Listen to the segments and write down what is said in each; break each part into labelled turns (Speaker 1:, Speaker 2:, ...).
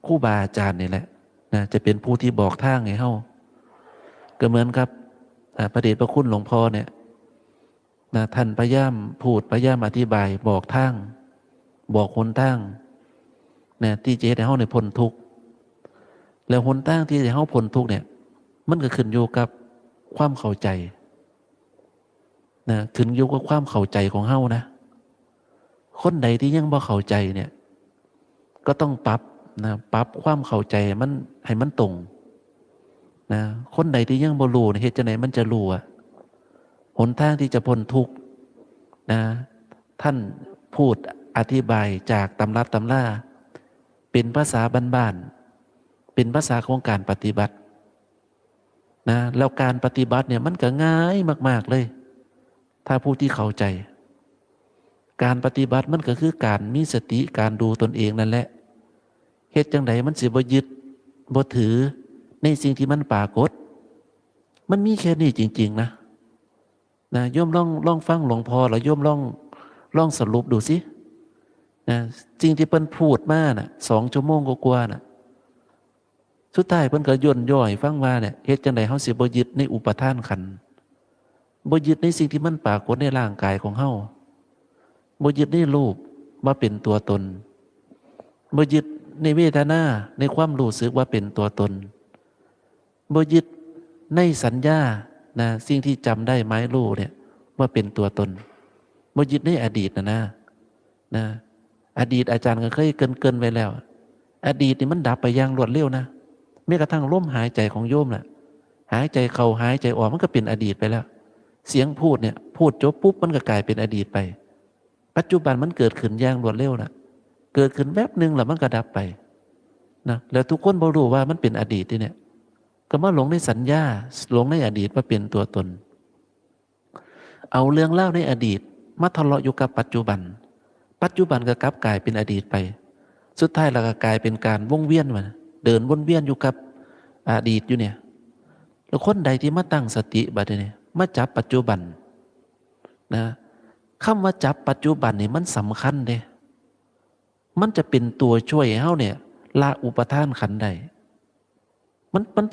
Speaker 1: ครูบาอาจารย์นี่แหละนะจะเป็นผู้ที่บอกทางให้เฮาก็เหมือนกับพระเดชพระคุณหลวงพ่อเนี่ยนะท่านพยายามพูดพยายามอธิบายบอกทางบอกหนทางนะที่จะให้เฮาในพ้นทุกข์แล้วหนทางที่จะให้เฮาพ้นทุกข์เนี่ยมันก็ขึ้นอยู่กับความเข้าใจนะขึ้นอยู่กับความเข้าใจของเฮานะคนใดที่ยังบ่เข้าใจเนี่ยก็ต้องปรับนะปรับความเข้าใจให้มันตรงนะคนใดที่ยังบ่รู้เนี่ยเฮ็ดจังไดมันจะรู้อะหนทางที่จะพ้นทุกข์นะท่านพูดอธิบายจากตำรับตำราเป็นภาษาบ้านๆเป็นภาษาของการปฏิบัตินะแล้วการปฏิบัติเนี่ยมันก็ง่ายมากๆเลยถ้าผู้ที่เข้าใจการปฏิบัติมันก็คือการมีสติการดูตนเองนั่นแหละเฮ็ดจังไดมันสิบ่ยึดบ่ถือในสิ่งที่มันปรากฏมันมีแค่นี้จริงๆนะโยมลองฟังหลวงพ่อแล้วโยมลองสรุปดูสินะจริงที่เพิ่นพูดมาน่ะ2 ชั่วโมงกว่าๆน่ะสุดท้ายเพิ่นก็ย่นย่อยฟังว่าเนี่ยเฮ็ดจังไดเฮาสิบ่ยึดในอุปทานขันธ์บ่ยึดในสิ่งที่มันปรากฏในร่างกายของเฮาบ่ยึดในรูปว่าเป็นตัวตนบ่ยึดในเวทนาในความรู้สึกว่าเป็นตัวตนบ่ยึดในสัญญานะสิ่งที่จำได้หมายรู้เนี่ยว่าเป็นตัวตนบ่ยึดในอดีตนะอดีตอาจารย์ก็เคยเกินไว้แล้วอดีตนี่มันดับไปอย่างรวดเร็วนะแม้กระทั่งลมหายใจของโยมน่ะหายใจเข้าหายใจออกมันก็เป็นอดีตไปแล้วเสียงพูดเนี่ยพูดจบปุ๊บมันก็กลายเป็นอดีตไปปัจจุบันมันเกิดขึ้นอย่างรวดเร็วนะเกิดขึ้นแวบหนึ่งแล้วมันก็ดับไปนะแล้วทุกคนบ่รู้ว่ามันเป็นอดีตที่เนี่ยก็มาหลงในสัญญาหลงในอดีตว่าเป็นตัวตนเอาเรื่องเล่าในอดีตมาทะเลาะอยู่กับปัจจุบันปัจจุบันก็กลับกลายเป็นอดีตไปสุดท้ายเราก็กลายเป็นการวงเวียนมันเดินวนเวียนอยู่กับอดีตอยู่เนี่ยแล้วคนใดที่มาตั้งสติบัดนี้มาจับปัจจุบันนะคำว่าจับปัจจุบันนี่มันสำคัญเด้มันจะเป็นตัวช่วยให้เฮาเนี่ยละอุปทานขันธ์ได้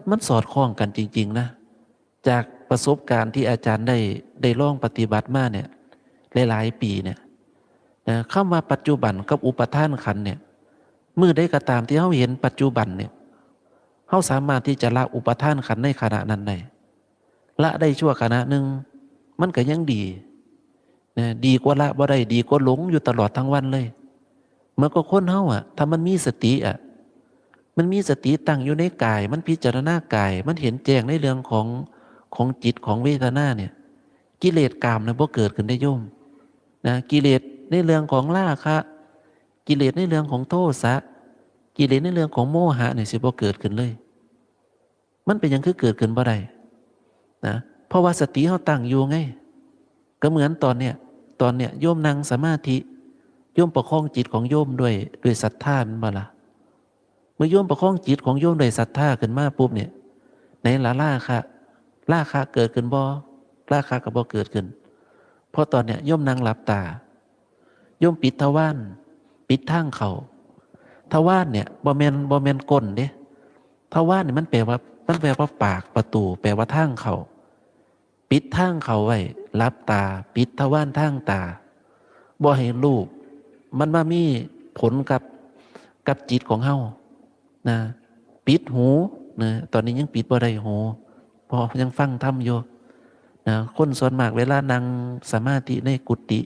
Speaker 1: มันสอดคล้องกันจริงๆนะจากประสบการณ์ที่อาจารย์ได้ลองปฏิบัติมาเนี่ยหลายๆปีเนี่ยนะคำว่าปัจจุบันกับอุปทานขันธ์เนี่ยมื้อใดก็ตามที่เฮาเห็นปัจจุบันเนี่ยเฮาสามารถที่จะละอุปทานขันธ์ในขณะนั้นได้ละได้ชั่วขณะหนึ่งมันก็ยังดีนะดีกว่าละบ่ได้ดีกว่าหลงอยู่ตลอดทั้งวันเลยเมื่อก็คนเฮาถ้ามันมีสติมันมีสติตั้งอยู่ในกายมันพิจารณากายมันเห็นแจ้งในเรื่องของจิตของเวทนาเนี่ยกิเลสกามเนี่ยบ่เกิดขึ้นได้โยมนะกิเลสในเรื่องของราคะกิเลสในเรื่องของโทสะกิเลสในเรื่องของโมหะเนี่ยสิบ่เกิดขึ้นเลยมันเป็นอย่างคือเกิดขึ้นบ่ได้นะเพราะว่าสติเฮาตั้งอยู่ไงก็เหมือนตอนเนี้ยโยมนั่งสมาธิโยมประคองจิตของโยมด้วยศรัทธามันบ่ล่ะเมื่อโยมประคองจิตของโยมด้วยศรัทธาขึ้นมาปุ๊บเนี่ยในราคะเกิดขึ้นบ่ราคะก็บ่เกิดขึ้นเพราะตอนเนี้ยโยมนั่งหลับตาโยมปิดทวารปิดทางเข้าทวารเนี่ยบ่แม่นก้นเด้ทวารเนี่ยมันแปลว่าปากประตูแปลว่าทางเข้าปิดทางเข้าไว้หลับตาปิดทวารทางตาบ่ให้รูปมันมามีผลกับจิตของเฮานะปิดหูนะตอนนี้ยังปิดบ่ได้หูเพราะยังฟังธรรมอยู่นะคนส่วนมากเวลานั่งสมาธิในกุฏิ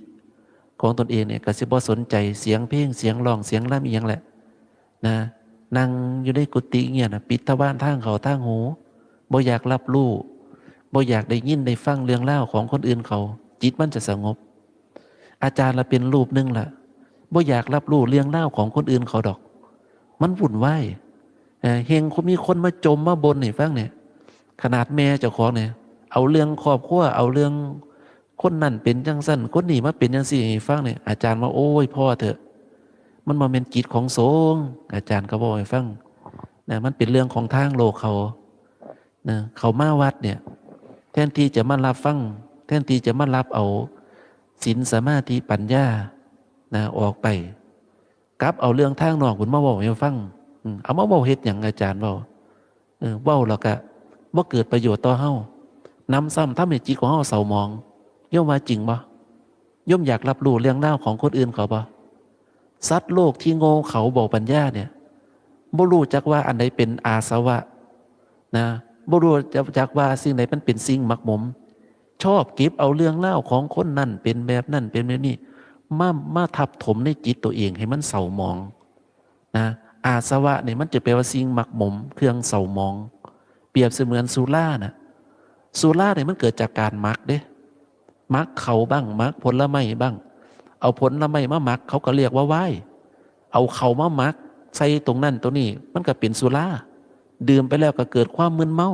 Speaker 1: ของตนเองเนี่ยก็สิบ่สนใจเสียงเพลงเสียงร้องเสียงร่ำอีหยังแหละนะนั่งอยู่ในกุฏิเงี้ยนะปิดทวารทางเขาทางหูบ่อยากรับรู้บ่อยากได้ยินได้ฟังเรื่องเล่าของคนอื่นเขาจิตมันจะสงบอาจารย์ละเป็นรูปนึงล่ะบ่อยากรับรู้เรื่องเล่าของคนอื่นเขาดอกมันวุ่นวายเฮงมีคนมาจมมาบนให้ฟังเนี่ยขนาดแม่เจ้าของเนี่ยเอาเรื่องครอบครัวเอาเรื่องคนนั่นเป็นจังสั้นคนนี้มาเป็นจังสี่ให้ฟังเนี่ยอาจารย์ว่าโอ้ยพ่อเถอะมันมาเป็นจิตของสงฆ์อาจารย์ก็บอกให้ฟังนะมันเป็นเรื่องของทางโลกเขานะเขามาวัดเนี่ยแทนที่จะมารับฟังแทนที่จะมารับเอาศีลสมาธิปัญญานะออกไป กลับเอาเรื่องทางนอกคุณมาเว้าให้ฟังเอามาเว้าเฮ็ดหยังอาจารย์เว้าเว้าแล้วก็บ่เกิดประโยชน์ต่อเฮานำซ้ำทำให้จิตของเฮาเศร้าหมองโยมว่าจริงบ่โยมอยากรับรู้เรื่องราวของคนอื่นเขาบ่สัตว์โลกที่โง่เขาบ่ปัญญาเนี่ยบ่รู้จักว่าอันใดเป็นอาสวะนะบ่รู้จักว่าสิ่งไหนมันเป็นสิ่งหมักหมมชอบเก็บเอาเรื่องเล่าวของคนนั่นเป็นแบบนั่นเป็นแบบนี้มาทับถมในจิตตัวเองให้มันเศร้าหมองนะอาสวะเนี่ยมันจะแปลว่าสิ่งหมักหมมเครื่องเศร้าหมองเปรียบเสมือนสุรานะสุราเนี่ยมันเกิดจากการหมักเด้หมักเขาบ้างหมักผลไม้บ้างเอาผลไม้มาหมักเขาก็เรียกว่าไวน์เอาเขามาหมักใส่ตรงนั้นตรงนี้มันก็เป็นสุราดื่มไปแล้วก็เกิดความมึนเมา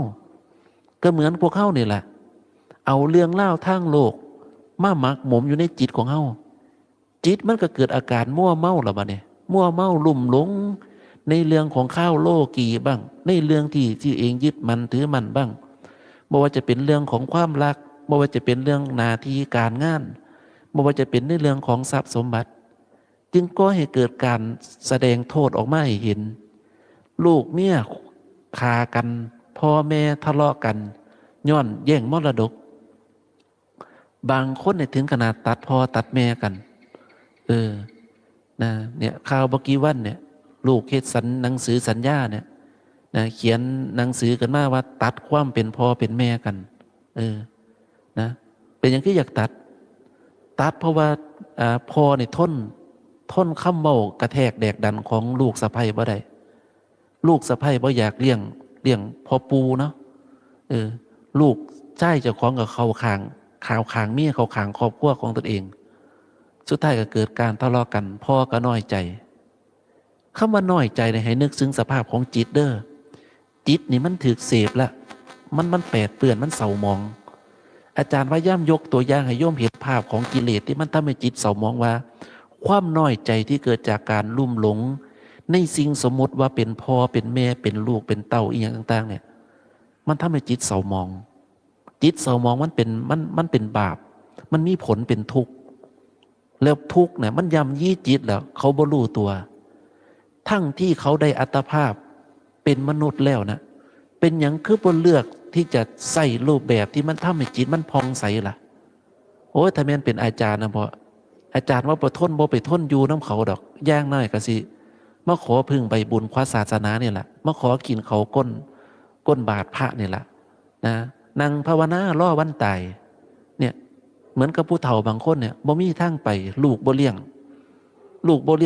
Speaker 1: ก็เหมือนพวกเขาเนี่ยแหละเอาเรื่องเล่าทางโลกมาหมักหมมอยู่ในจิตของเขาจิตมันก็เกิดอาการมั่วเมาแล้วบัดเนี่ยมั่วเมาลุ่มหลงในเรื่องของข้าวโลกีบ้างในเรื่องที่เองยึดมันถือมันบ้างไม่ว่าจะเป็นเรื่องของความรักไม่ว่าจะเป็นเรื่องหน้าที่การงานไม่ว่าจะเป็นในเรื่องของทรัพย์สมบัติจึงก็ให้เกิดการแสดงโทษออกมาให้เห็นลูกเมียฆ่ากันพ่อแม่ทะเลาะกันย้อนแย่งมรดกบางคนเนี่ยถึงขนาดตัดพ่อตัดแม่กันนะเนี่ยข่าวเมื่อกี้วันเนี่ยลูกเฮ็ดหนังสือสัญญาเนี่ยนะเขียนหนังสือกันมาว่าตัดความเป็นพ่อเป็นแม่กันนะเป็นอย่างที่อยากตัดเพราะว่าพ่อเนี่ยทนคำเว้ากระแทกแดกดันของลูกสะใภ้บ่ได้ลูกสะใภ้บ่อยากเลี้ยงพ่อปูเนาะลูกใช่เจ้าของกับเขาข่าวขางเมียเขาขางครอบครัวของตนเองสุดท้ายก็เกิดการทะเลาะกันพ่อก็น้อยใจคำว่าน้อยใจเนี่ยให้นึกถึงสภาพของจิตเด้อจิตนี่มันถูกเสพละมันแปดเปื้อนมันเศร้าหมองอาจารย์พยายามยกตัวอย่างให้โยมเห็นภาพของกิเลสที่มันทำให้จิตเศร้าหมองว่าความน้อยใจที่เกิดจากการลุ่มหลงในสิ่งสมมติว่าเป็นพ่อเป็นแม่เป็นลูกเป็นเต้าอีกอย่างต่างๆเนี่ยมันทำให้จิตเศร้าหมองจิตเศร้าหมองมันเป็นบาปมันมีผลเป็นทุกข์แล้วทุกข์เนี่ยมันย่ำยี่จิตแล้วเขาบ่รู้ตัวทั้งที่เขาได้อัตภาพเป็นมนุษย์แล้วนะเป็นอย่างคือบ่เลือกที่จะใส่รูปแบบที่มันทำให้จิตมันพองใสล่ะโอ้ยถ้าแม่นเป็นอาจารย์นะเพราะอาจารย์ว่าบ่ไปทนอยู่น้ำเขาดอกย่างน้อยก็สิมาขอพึ่งใบบุญควาศาสนาเนี่ยแหละมาขอกินเขาก้นบาทพระเนี่ยแหละนะนั่งภาวนาล่อวันตายเนี่ยเหมือนกับผู้เฒ่าบางคนเนี่ยบ่มีทางไปลูกบ่เลี้ยง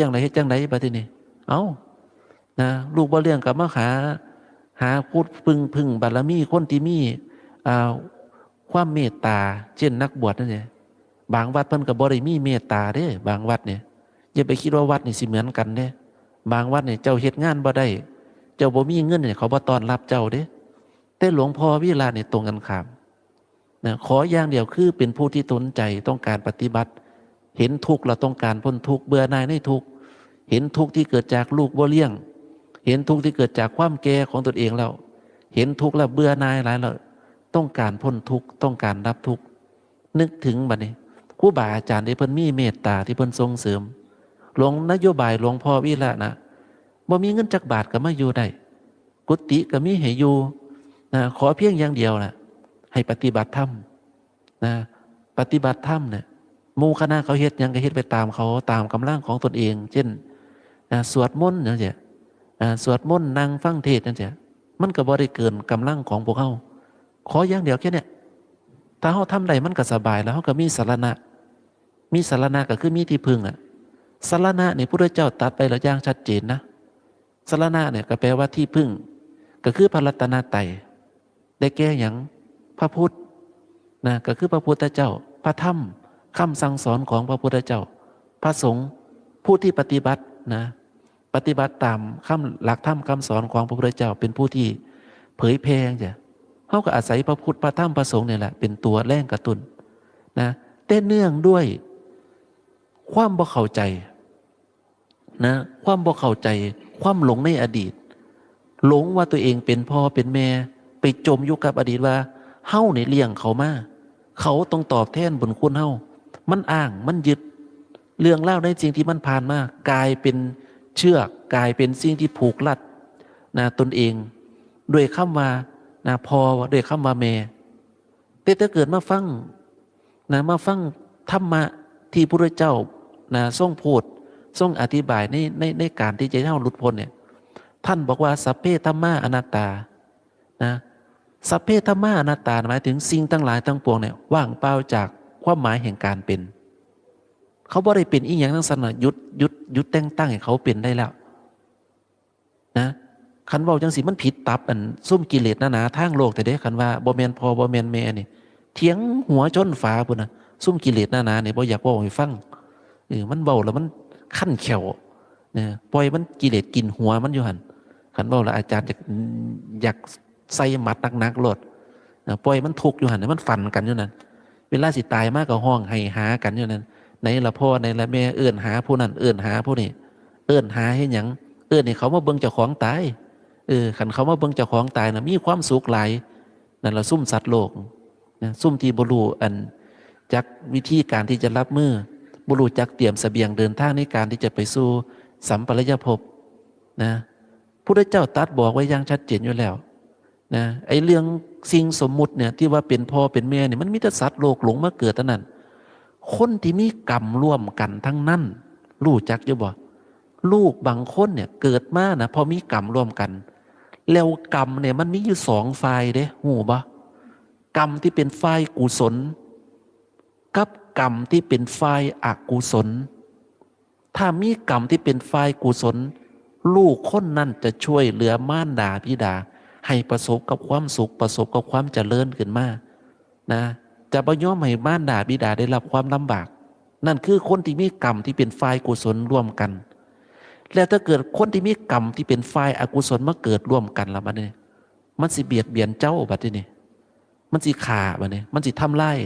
Speaker 1: อะไรเฮ็ดจังไดบัดทีนี้นะลูกบ่เลี้ยงกับมาหาพูดพึ่งบารมีคนที่มีความเมตตาเช่นนักบวชนั่นเนี่ยบางวัดเพิ่นก็บ่ได้มีเมตตาเด้บางวัดเนี่ยอย่าไปคิดว่าวัดนี่สิเหมือนกันเด้บางวัดเนี่ยเจ้าเฮ็ดงานบ่ได้เจ้าบ่มีเงินเนี่ยเขาบ่ต้อนรับเจ้าเด้แต่หลวงพ่อวิลาเนี่ยตรงกันข้ามนะขออย่างเดียวคือเป็นผู้ที่สนใจต้องการปฏิบัติเห็นทุกข์เราต้องการพ้นทุกข์เบื่อหน่ายในทุกข์เห็นทุกข์ที่เกิดจากลูกบ่เลี้ยงเห็นทุกข์ที่เกิดจากความแก่ของตนเองแล้วเห็นทุกข์แล้วเบื่อหน่ายหลายแล้วต้องการพ้นทุกข์ต้องการรับทุกข์นึกถึงบัดนี้ครูบาอาจารย์ที่เพิ่นมีเมตตาที่เพิ่นส่งเสริมหลวงนโยบายหลวงพ่อวิระนะบ่มีเงินจักบาทก็มาอยู่ได้กุฏิก็มีให้อยู่นะขอเพียงอย่างเดียวนะให้ปฏิบัติธรรมนะปฏิบัติธรรมเนี่ยหมู่คณะเขาเฮ็ดยังก็เฮ็ดไปตามเขาตามกำลังของตนเองเช่นสวดมนต์นั่นแหละสวดมนต์นั่งฟังเทศน์นั่นแหละมันก็บ่ได้เกินกำลังของพวกเขาขออย่างเดียวแค่เนี้ยถ้าเขาทำได้มันก็สบายแล้วเขาก็มีสรณะก็คือมีที่พึ่งสรณะเนี่ยพระพุทธเจ้าตรัสไปแล้วอย่างชัดเจนนะสรณะเนี่ยก็แปลว่าที่พึ่งก็คือพระรัตนตรัยได้แก่อย่างพระพุทธนะก็คือพระพุทธเจ้าพระธรรมคำสั่งสอนของพระพุทธเจ้าพระสงฆ์ผู้ที่ปฏิบัตินะปฏิบัติตามหลักธรรมคำสอนของพระพุทธเจ้าเป็นผู้ที่เผยแพร่จ้ะเขาก็อาศัยพระพุทธพระธรรมพระสงฆ์เนี่ยแหละเป็นตัวแรงกระตุ้นนะแต่เนื่องด้วยความบ่เข้าใจนะความบ่เข้าใจความหลงในอดีตหลงว่าตัวเองเป็นพ่อเป็นแม่ไปจมอยู่กับอดีตว่าเฮ้าเนี่ยเลี้ยงเขามาเขาต้องตอบแทนบุญคุณเฮ้ามันอ้างมันยึดเรื่องเล่าในสิ่งที่มันผ่านมากลายเป็น เชือกกลายเป็นสิ่งที่ผูกรัดนะตนเองด้วยคำว่านะพอด้วยคำว่าแม่แต่ถ้าเกิดมาฟังนะมาฟังธรรมะที่พระพุทธเจ้านะทรงพูดทรงอธิบายในการที่จะให้เราหลุดพ้นเนี่ยท่านบอกว่าสัพเพธัมมาอนัตตานะสัพเพธัมมาอนัตตาหมายถึงสิ่งทั้งหลายทั้งปวงเนี่ยว่างเปล่าจากความหมายแห่งการเป็นเขาบ่ได้เป็นอีหยังทั้งนั้นหยุดแต่งตั้งให้เขาเป็นได้แล้วนะคันเว้าจังสิมันผิดตับอันซุ่มกิเลสหนาๆทางโลกแต่เด้คันว่าบ่แม่นพอบ่แม่นแม่นี่เถียงหัวจนฟ้าพุ่นน่ะซุ่มกิเลสหนาๆนี่บ่อยากเว้าให้ฟังมันเว้าแล้วมันคั่นแขวเนี่ยปล่อยมันกิเลสกินหัวมันอยู่หั่นคันเว้าแล้วอาจารย์อยากใส่หมัดหนักๆโลดปล่อยมันทุกข์อยู่หั่นมันฟันกันอยู่นั่นเวลาสิตายมาก็ห้องให้หากันอยู่นั่นไหนละพ่อไหนละแม่เอื้อนหาผู้นั้นเอื้อนหาผู้นี้เอื้อนหาให้หยังเอื้อนให้เขามาเบิ่งเจ้าของตายขันเขามาเบิ่งเจ้าของตายนะมีความสุขหลายนั่นละซุ่มสัตว์โลกนะซุ่มที่บรูอันจักวิธีการที่จะรับมือบรูจักเตรียมเสบียงเดินทางในการที่จะไปสู่สัมปรายภพนะพระเจ้าตรัสบอกไว้อย่างชัดเจนอยู่แล้วนะไอ้เรื่องสิ่งสมมุติเนี่ยที่ว่าเป็นพ่อเป็นแม่เนี่ยมันมีแต่สัตว์โลกหลงมาเกิดเท่านั้นคนที่มีกรรมร่วมกันทั้งนั้นรู้จักอยู่บ่ลูกบางคนเนี่ยเกิดมานะพอมีกรรมร่วมกันแล้วกรรมเนี่ยมันมีอยู่สองฝ่ายเด้หูบ่กรรมที่เป็นฝ่ายกุศลกับกรรมที่เป็นฝ่ายอกุศลถ้ามีกรรมที่เป็นฝ่ายกุศลลูกคนนั้นจะช่วยเหลือมารดาบิดาให้ประสบกับความสุขประสบกับความเจริญขึ้นมานะจะบ่ยอมให้มารดาบิดาได้รับความลำบากนั่นคือคนที่มีกรรมที่เป็นฝ่ายกุศลร่วมกันแล้วถ้าเกิดคนที่มีกรรมที่เป็นฝ่ายอกุศลมาเกิดร่วมกันแล้วมันสิเบียดเบียนเจ้าบัดนี้มันสิฆ่าบัดนี้มันสิทำลาย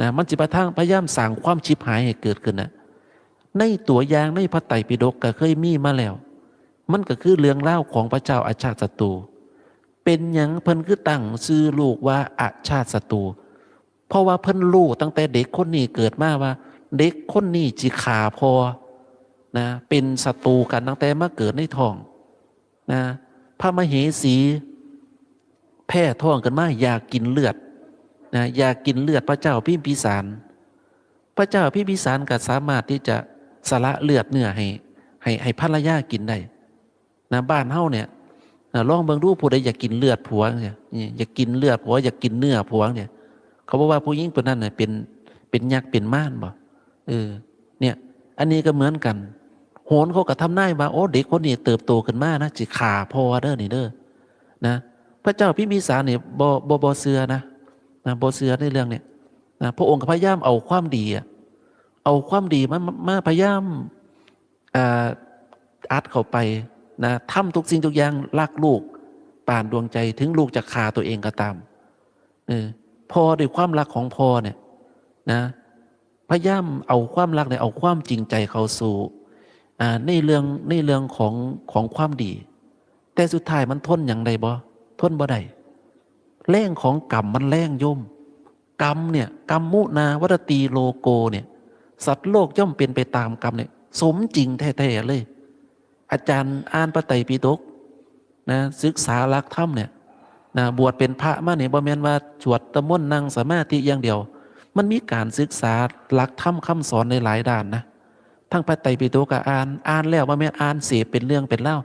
Speaker 1: นะมันสิพยายามสร้างความชิบหายให้เกิดขึ้นนะในตัวอย่างในพระไตรปิฎกก็เคยมีมาแล้วมันก็คือเรื่องเล่าของพระเจ้าอาชาติศัตรูเป็นหยังเพิ่นคือตั้งชื่อลูกว่าอาชาติศัตรูเพราะว่าเพิ่นรู้ตั้งแต่เด็กคนนี้เกิดมาว่าเด็กคนนี้จิฆ่าพอนะเป็นศัตรูกันตั้งแต่มาเกิดในท้องนะพระมเหสีแพ้ท้องกันมาอยากกินเลือดนะอยากกินเลือดพระเจ้าพิมพิสารพระเจ้าพิมพิสารก็สามารถที่จะสละเลือดเนื้อให้ภรรยากินได้นะบ้านเฮาเนี่ยลองเบิ่งดูผู้ใดอยากกินเลือดผัวเนี่ยอยากกินเลือดผัวอยากกินเนื้อผัวเนี่ยเขาบอกว่าผู้หญิงคนนั้นเนี่ยเป็นยักษ์เป็นม่านบ่เนี่ยอันนี้ก็เหมือนกันโหนเขาก็ทำนายว่าโอ้เด็กคนนี้เติบโตขึ้นมานะจิฆ่าพ่อเด้อนี่เด้อนะพระเจ้าพิมพิสารเนี่ยบ่เสือนะบ่เสือในเรื่องเนี่ยนะพระองค์ก็พยายามเอาความดีมาพยายามอัดเข้าไปนะทำทุกสิ่งทุกอย่างรักลูกป่านดวงใจถึงลูกจะฆ่าตัวเองก็ตามพ่อด้วยความรักของพ่อเนี่ยนะพยายามเอาความรักเนี่ยเอาความจริงใจเข้าสู่ในเรื่องของความดีแต่สุดท้ายมันทนอย่างใดบ่ทนบ่ได้แรงของกรรมมันแรงโยมกรรมเนี่ยกรรมมุนาวัตตีโลโกเนี่ยสัตว์โลกย่อมเป็นไปตามกรรมเนี่ยสมจริงแท้ๆเลยอาจารย์อ่านพระไตรปิฎกนะศึกษาหลักธรรมเนี่ยนะบวชเป็นพระมาเนี่ยบ่แม่นว่าสวดตะมนต์นั่งสมาธิอย่างเดียวมันมีการศึกษาหลักธรรมคำสอนในหลายด้านนะทั้งพระไตรปิฎกก็อ่านแล้วบ่แม่นอ่านเสพเป็นเรื่องเป็นเล่า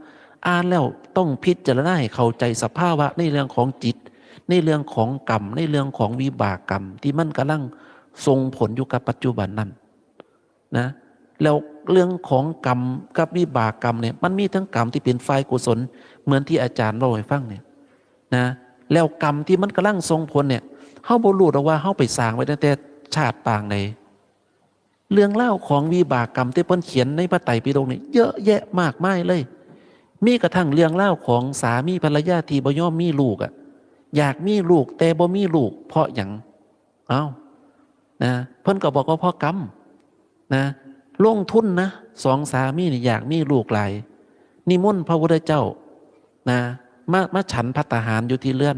Speaker 1: อ่านแล้วต้องพิจารณาให้เข้าใจสภาวะในเรื่องของจิตในเรื่องของกรรมในเรื่องของวิบากกรรมที่มันกำลังส่งผลอยู่กับปัจจุบันนั้นนะแล้วเรื่องของกรรมกับวิบากกรรมเนี่ยมันมีทั้งกรรมที่เป็นฝ่ายกุศลเหมือนที่อาจารย์เล่าให้ฟังเนี่ยนะแล้วกรรมที่มันกำลังส่งผลเนี่ยเฮาบ่รู้หรอกว่าเฮาไปสร้างไว้ตั้งแต่ชาติปางใดเรื่องเล่าของวิบากกรรมที่เพิ่นเขียนในพระไตรปิฎกนี่เยอะแยะมากมายเลยมีกระทั่งเรื่องเล่าของสามีภรรยาที่บ่ยอมมีลูกอยากมีลูกแต่บ่มีลูกเพราะหยังนะเพิ่นก็บอกว่าเพราะกรรมนะลงทุนนะสองสามีนี่อยากมีลูกหลายนิมนต์พระพุทธเจ้านะมาฉันภัตตาหารอยู่ที่เรือน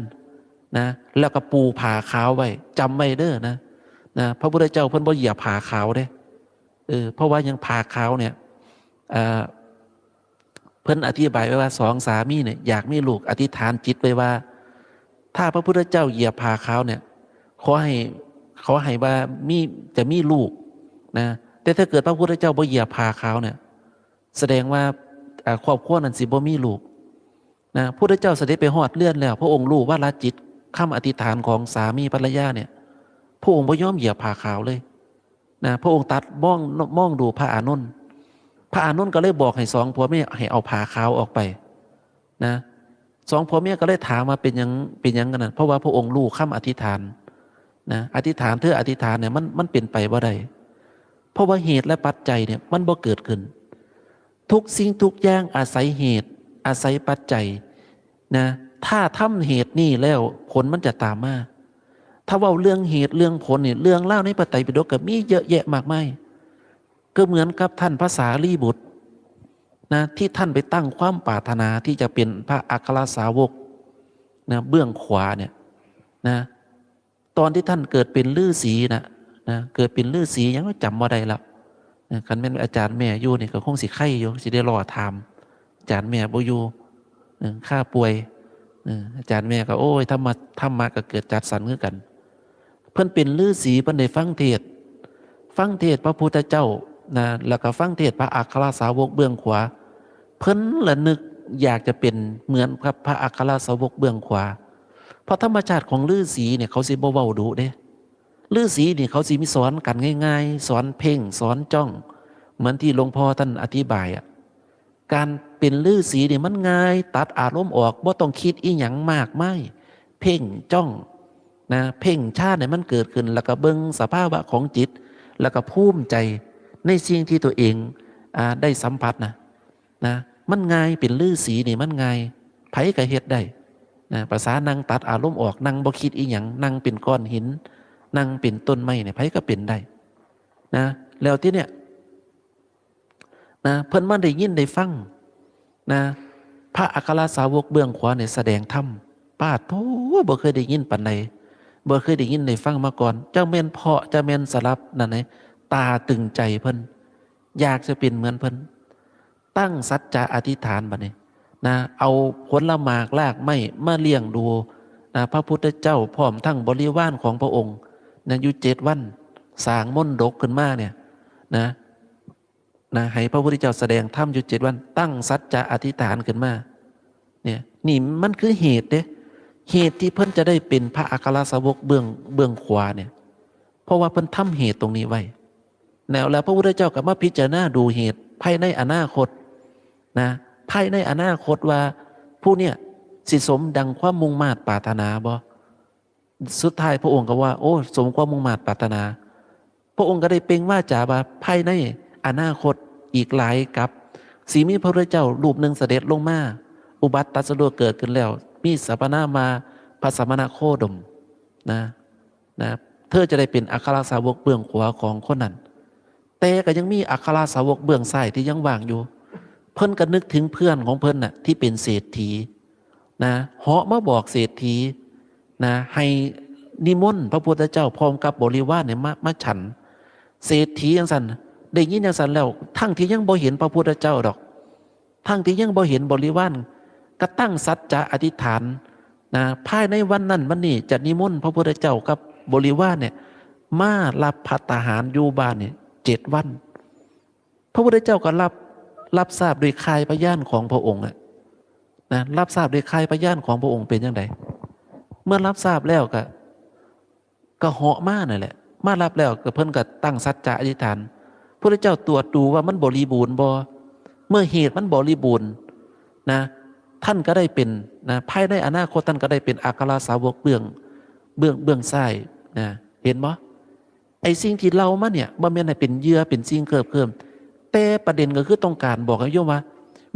Speaker 1: นะแล้วก็ปูผ้าขาวไว้จำไว้เด้อนะพระพุทธเจ้าเพิ่นบ่เหยียบผ้าขาวเด้เพราะว่ายังผ้าขาวเนี่ย พิ่นอธิบายไว้ว่าสองสามีเนี่ยอยากมีลูกอธิษฐานจิตไว้ว่าถ้าพระพุทธเจ้าเหยียบผ่าเขาเนี่ยขอให้ว่าจะมีลูกนะแต่ถ้าเกิดพระพุทธเจ้าบ่เหยียบผ่าเขาเนี่ยแสดงว่าครอบครัวนั้นสิบ่มีลูกนะพระพุทธเจ้าเสด็จไปฮอดเลื่อนแล้วพระองค์รู้ว่าละจิตคำอธิษฐานของสามีภรรยาเนี่ยพระองค์บ่ยอมเหยียบผ่าขาวเลยนะพระองค์ตัดมองดูพระอานนท์พระอานนท์ก็เลยบอกให้สองผัวเมียให้เอาผ่าขาวออกไปนะสองผัวเมียก็เลยถามมาเป็นยังกันนะเพราะว่าพระองค์รู้คำอธิษฐานนะอธิษฐานอธิษฐานเนี่ยมันเป็นไปบ่ได้เพราะว่าเหตุและปัจจัยเนี่ยมันบ่เกิดขึ้นทุกสิ่งทุกอย่างอาศัยเหตุอาศัยปัจจัยนะถ้าทำเหตุนี่แล้วผลมันจะตามมาถ้าว่าเรื่องเหตุเรื่องผลเนี่ยเรื่องเล่าในพระไตรปิฎกก็มีเยอะแยะมากมายก็เหมือนกับท่านพระสารีบุตรนะที่ท่านไปตั้งความปรารถนาที่จะเป็นพระอัครสาวกนะเบื้องขวาเนี่ยนะตอนที่ท่านเกิดเป็นฤาษีนะเกิดเป็นฤาษียังจำว่าใดละคันแม่นอาจารย์แม่อยู่นี่ก็คงสิไข่อยู่สิได้รอถามอาจารย์แม่บ่อยู่ข้าป่วยอาจารย์แม่ก็โอ้ยทำมาก็เกิดจัดสรรคือกันเพิ่นเป็นฤาษีเพิ่นได้ฟังเทศพระพุทธเจ้านะแล้วก็ฟังเทศพระอัครสาวกเบื้องขวาเพิ่นละนึกอยากจะเป็นเหมือนกับพระอัครสาวกเบื้องขวาเพราะธรรมชาติของฤาษีเนี่ยเขาสิบ่เว้าดุเด้ฤาษีนี่เขาสิมีสอนกันง่ายๆสอนเพ่งสอนจ้องเหมือนที่หลวงพ่อท่านอธิบายการเป็นฤาษีเนี่ยมันง่ายตัดอารมณ์ออกบ่ต้องคิดอีหยังมากมายเพ่งจ้องนะเพ่งชาติเนี่ยมันเกิดขึ้นแล้วก็เบิ่งสภาวะของจิตแล้วก็ภูมิใจในสิ่งที่ตัวเองได้สัมผัสนะมันง่ายเป็นฤาษีนี่มันง่ายไผก็เฮ็ดได้นะภาษานั่งตัดอารมณ์ออกนั่งบ่คิดอีหยังนั่งเป็นก้อนหินนั่งเป็นต้นไม้เนี่ยไผก็เป็นได้นะแล้วที่เนี่ยนะเพิ่นมาได้ยินได้ฟังนะพระอัครสาวกเบื้องขวาเนี่ยแสดงธรรมปาดโธ่บ่เคยได้ยินปานใดบ่เคยได้ยินได้ฟังมาก่อนจังแม่นเพาะจะแม่นสลับนั่นไงตาตึงใจเพิ่นอยากจะเป็นเหมือนเพิ่นตั้งสัจจะอธิษฐานบัดนี้นะเอาผลหมากรากไม้มาเลี้ยงดูนะพระพุทธเจ้าพร้อมทั้งบริวารของพระองค์นะอยู่7 วันสร้างมนดกขึ้นมาเนี่ยนะให้พระพุทธเจ้าแสดงธรรมอยู่7 วันตั้งสัจจะอธิษฐานขึ้นมาเนี่ยนี่มันคือเหตุเด้เหตุที่เพิ่นจะได้เป็นพระอัครสาวกเบื้องขวาเนี่ยเพราะว่าเพิ่นทำเหตุตรงนี้ไว้แล้วพระพุทธเจ้าก็มาพิจารณาดูเหตุภายในอนาคตนะภายในอนาคตว่าผู้เนี่ยสิสมดังความมุ่งมา่ปรารถนาบ่สุดท้ายพระองค์ก็ว่าโอ้สมความมุ่งมา่ปรารถนาพระองค์ก็ได้เปล่งวาจาว่าภายในอนาคตอีกหลายกับสีมีพระพุทธเจ้ารูปหนึ่งเสด็จลงมาอุบัติตรัสรู้เกิดขึ้นแล้วมีสัพพนามาพระสมณโคดมนะเธอจะได้เป็นอัครสาวกเบื้องขวาของคนนั้นแต่ก็ยังมีอัครสาวกเบื้องซ้ายที่ยังว่างอยู่เพิ่นก็นึกถึงเพื่อนของเพิ่นน่ะที่เป็นเศรษฐีนะเหาะมาบอกเศรษฐีนะให้นิมนต์พระพุทธเจ้าพร้อมกับบริวารเนี่ยมาฉันเศรษฐีจังซั่นได้ยินจังซั่นแล้วทั้งที่ยังบ่เห็นพระพุทธเจ้าดอกทั้งที่ยังบ่เห็นบริวารก็ตั้งสัจจะอธิษฐานนะภายในวันนั้นวันนี้จะนิมนต์พระพุทธเจ้ากับบริวารเนี่ยมารับภัตตาหารอยู่บ้านเนี่ย7 วันพระพุทธเจ้าก็รับทราบโดยคายพยานของพระองค์นะรับทราบโดยคายพยานของพระองค์เป็นยังไงเมื่อรับทราบแล้วก็เหาะมานั่นแหละมารับแล้วก็เพิ่นก็ตั้งสัจจะอธิษฐานพระพุทธเจ้าตรวจดูว่ามันบริบูรณ์บ่เมื่อเหตุมันบริบูรณ์นะท่านก็ได้เป็นนะภายในอนาคตท่านก็ได้เป็นอัครสาวกเบื้องซ้ายนะเห็นบ่ไอ้สิ่งที่เรามาเนี่ยบ่แม่นให้เป็นเหยื่อเป็นสิ่งเคิมแต่ประเด็นก็คือต้องการบอกให้โยมว่า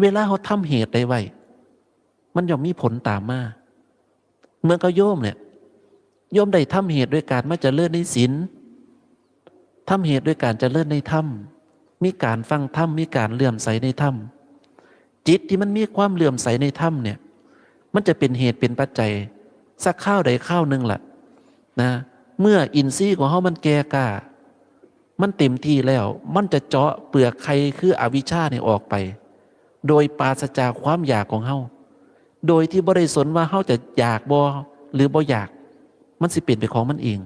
Speaker 1: เวลาเขาทำเหตุใดไว้มันย่อมมีผลตามมาเหมือนกับโยมเนี่ยโยมได้ทำเหตุด้วยการมาเจริญในศีลทำเหตุด้วยการเจริญในธรรมมีการฟังธรรมมีการเลื่อมใสในธรรมจิตที่มันมีความเลื่อมใสในธรรมเนี่ยมันจะเป็นเหตุเป็นปัจจัยสักข้าวใดข้าวหนึ่งล่ะนะเมื่ออินทรีย์ของเขามันแก่กล้ามันเต็มที่แล้วมันจะเจาะเปลือกไข่คืออวิชชาเนี่ยออกไป โดยปราศจากความอยากของเฮาโดยที่บ่ได้สนว่าเฮาจะอยากบ่หรือบ่อยากมันสิเป็นไปของมันเอง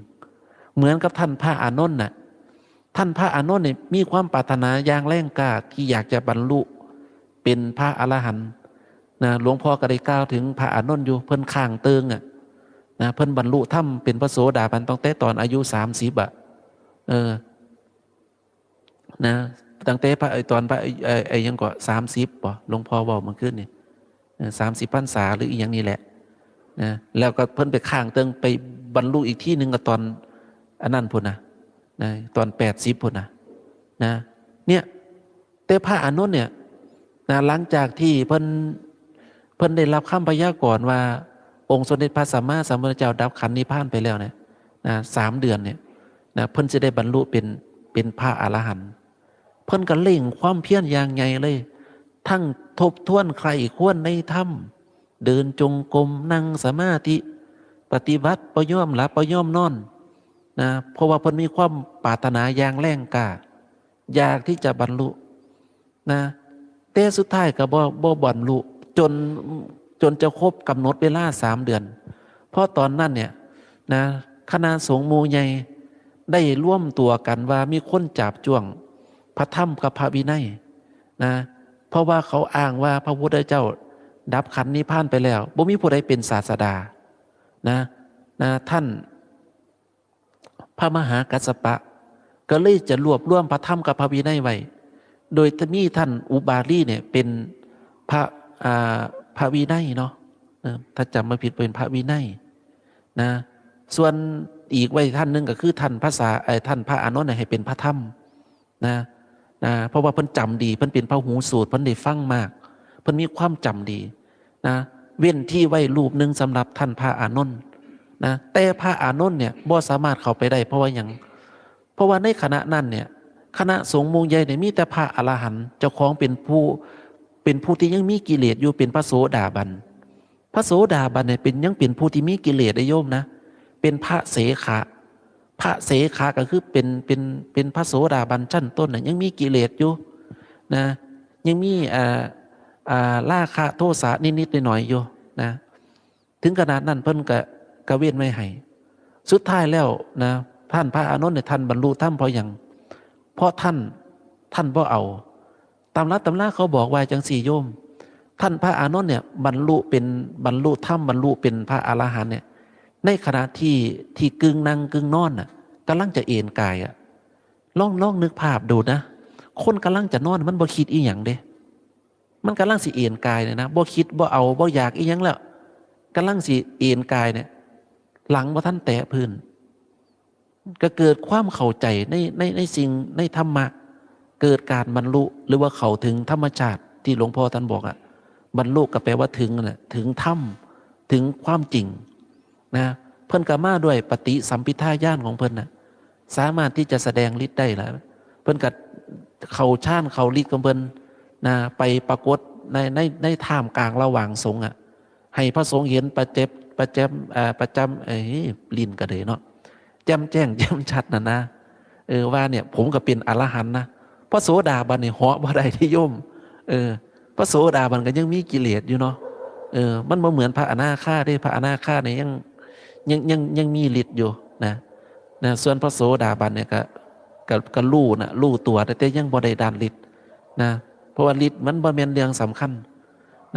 Speaker 1: เหมือนกับท่านพระอานนท์น่ะท่านพระอานนท์เนี่ยมีความปรารถนาอย่างแรงกล้าที่อยากจะบรรลุเป็นพระอรหันต์นะหลวงพ่อก็ได้กล่าวถึงพระอานนท์อยู่เพิ่นข้างเติงนะเพิ่นบรรลุธรรมเป็นพระโสดาบันตั้งแต่ตอนอายุ30นะตั้งแต่พระตอนพระยังก็30ป่ะหลวงพ่อบอกมันขึ้นนี่30 พรรษาหรืออีกอย่างนี้แหละนะแล้วก็เพิ่นไปข้างเติงไปบรรลุอีกที่หนึ่งก็ตอนอันนั้นพุ่นนะตอน80พุ่นนะเนี่ยแต่พระอานนท์เนี่ยนะหลังจากที่เพิ่นได้รับคำพยากรณ์ว่าองค์สมเด็จพระสัมมาสัมพุทธเจ้าดับขันธ์นิพพานไปแล้วเนี่ย3 เดือนเนี่ยนะเพิ่นจะได้บรรลุเป็นพระอรหันต์เพิ่นก็เล่งความเพียรอย่างไงเลยทั้งทบทวนใครควรในธรรมเดินจงกรมนั่งสมาธิปฏิบัติบ่ยอมหลับบ่ยอมนอนนะเพราะว่าเพิ่นมีความปรารถนาอย่างแรงกล้าอยากที่จะบรรลุนะแต่สุดท้ายก็บ่บรรลุจนจะครบกำหนดเวลา3 เดือนเพราะตอนนั้นเนี่ยนะคณะสงฆ์หมู่ใหญ่ได้ร่วมตัวกันว่ามีคนจับจ้วงพระธรรมกับพระวินัยนะเพราะว่าเขาอ้างว่าพระพุทธเจ้าดับขันธ์นิพพานไปแล้วบ่มีผู้ใดเป็นศาสดานะท่านพระมหากัสสปะก็เลยจะรวบรวมพระธรรมกับพระวินัยไว้โดยมีท่านอุบาลีเนี่ยเป็นพระวินัยเนาะถ้าจำไม่ผิดเป็นพระวินัยนะส่วนอีกไว้ท่านหนึ่งก็คือท่านท่านพระอานนท์ให้เป็นพระธรรมนะเพราะว่าเพิ่นจำดีเพิ่นเป็นพระหูสูตรเพิ่นได้ฟังมากเพิ่นมีความจำดีนะเว้นที่ไว้รูปหนึ่งสำหรับท่านพระอานนท์นะแต่พระอานนท์เนี่ยบ่สามารถเข้าไปได้เพราะว่าอย่างเพราะว่าในคณะนั้นเนี่ยคณะสงฆ์หมู่ใหญ่เนี่ยมีแต่พระอรหันต์เจ้าของเป็นผู้ที่ยังมีกิเลสอยู่เป็นพระโสดาบันพระโสดาบันเนี่ยยังเป็นผู้ที่มีกิเลสได้โยมนะเป็นพระเสขะก็คือเป็นพระโสดาบันชั้นต้นน่ะยังมีกิเลสอยู่นะยังมีราคะโทสะนิดๆหน่อยๆอยู่นะถึงขนาดนั้นเพิ่นก็เว้นไม่ให้สุดท้ายแล้วนะท่านพระอานนท์เนี่ยท่านบรรลุธรรมเพราะท่านบ่เอาตำราเขาบอกว่าจังสี่โยมท่านพระอานนท์เนี่ยบรรลุธรรมบรรลุเป็นพระอรหันต์เนี่ยในขณะที่กึ่งนั่งกึ่งนอนน่ะกำลังจะเอนกายลองนึกภาพดูนะคนกำลังจะนอนมันบ่คิดอีหยังเด้มันกำลังสิเอนกายเนี่ยนะบ่คิดบ่เอาบ่อยากอีหยังแล้วกำลังสิเอนกายเนี่ยหลังบ่ทันแตะพื้นก็เกิดความเข้าใจในสิ่งในธรรมะเกิดการบรรลุหรือว่าเข้าถึงธรรมชาติที่หลวงพ่อท่านบอกบรรลุก็แปลว่าถึงน่ะถึงธรรมถึงความจริงนะเพิ่นก็มาด้วยปฏิสัมภิทาญาณของเพิ่นนะสามารถที่จะแสดงฤทธิ์ได้แล้วเพิ่นก็เข้าฌานเข้าฤทธิ์ของเพิ่นนะไปปรากฏในท่ามกลางระหว่างสงฆ์ให้พระสงฆ์เห็นประจำลิ้นก็เลยเนาะแจ่มแจ้งแจ่มชัดนะว่าเนี่ยผมก็เป็นอรหันต์นะพระโสดาบันเนี่ยเหาะบ่ได้ที่โยมพระโสดาบันก็ยังมีกิเลสอยู่เนาะมันบ่เหมือนพระอนาคาได้พระอนาคาเนี่ยยังมีฤทธิ์อยู่นะส่วนพระโสดาบันเนี่ยก็รู้ตัวแต่ยังบ่ได้ดานฤทธิ์นะเพราะว่าฤทธิ์มันบ่แม่นเรื่องสำคัญ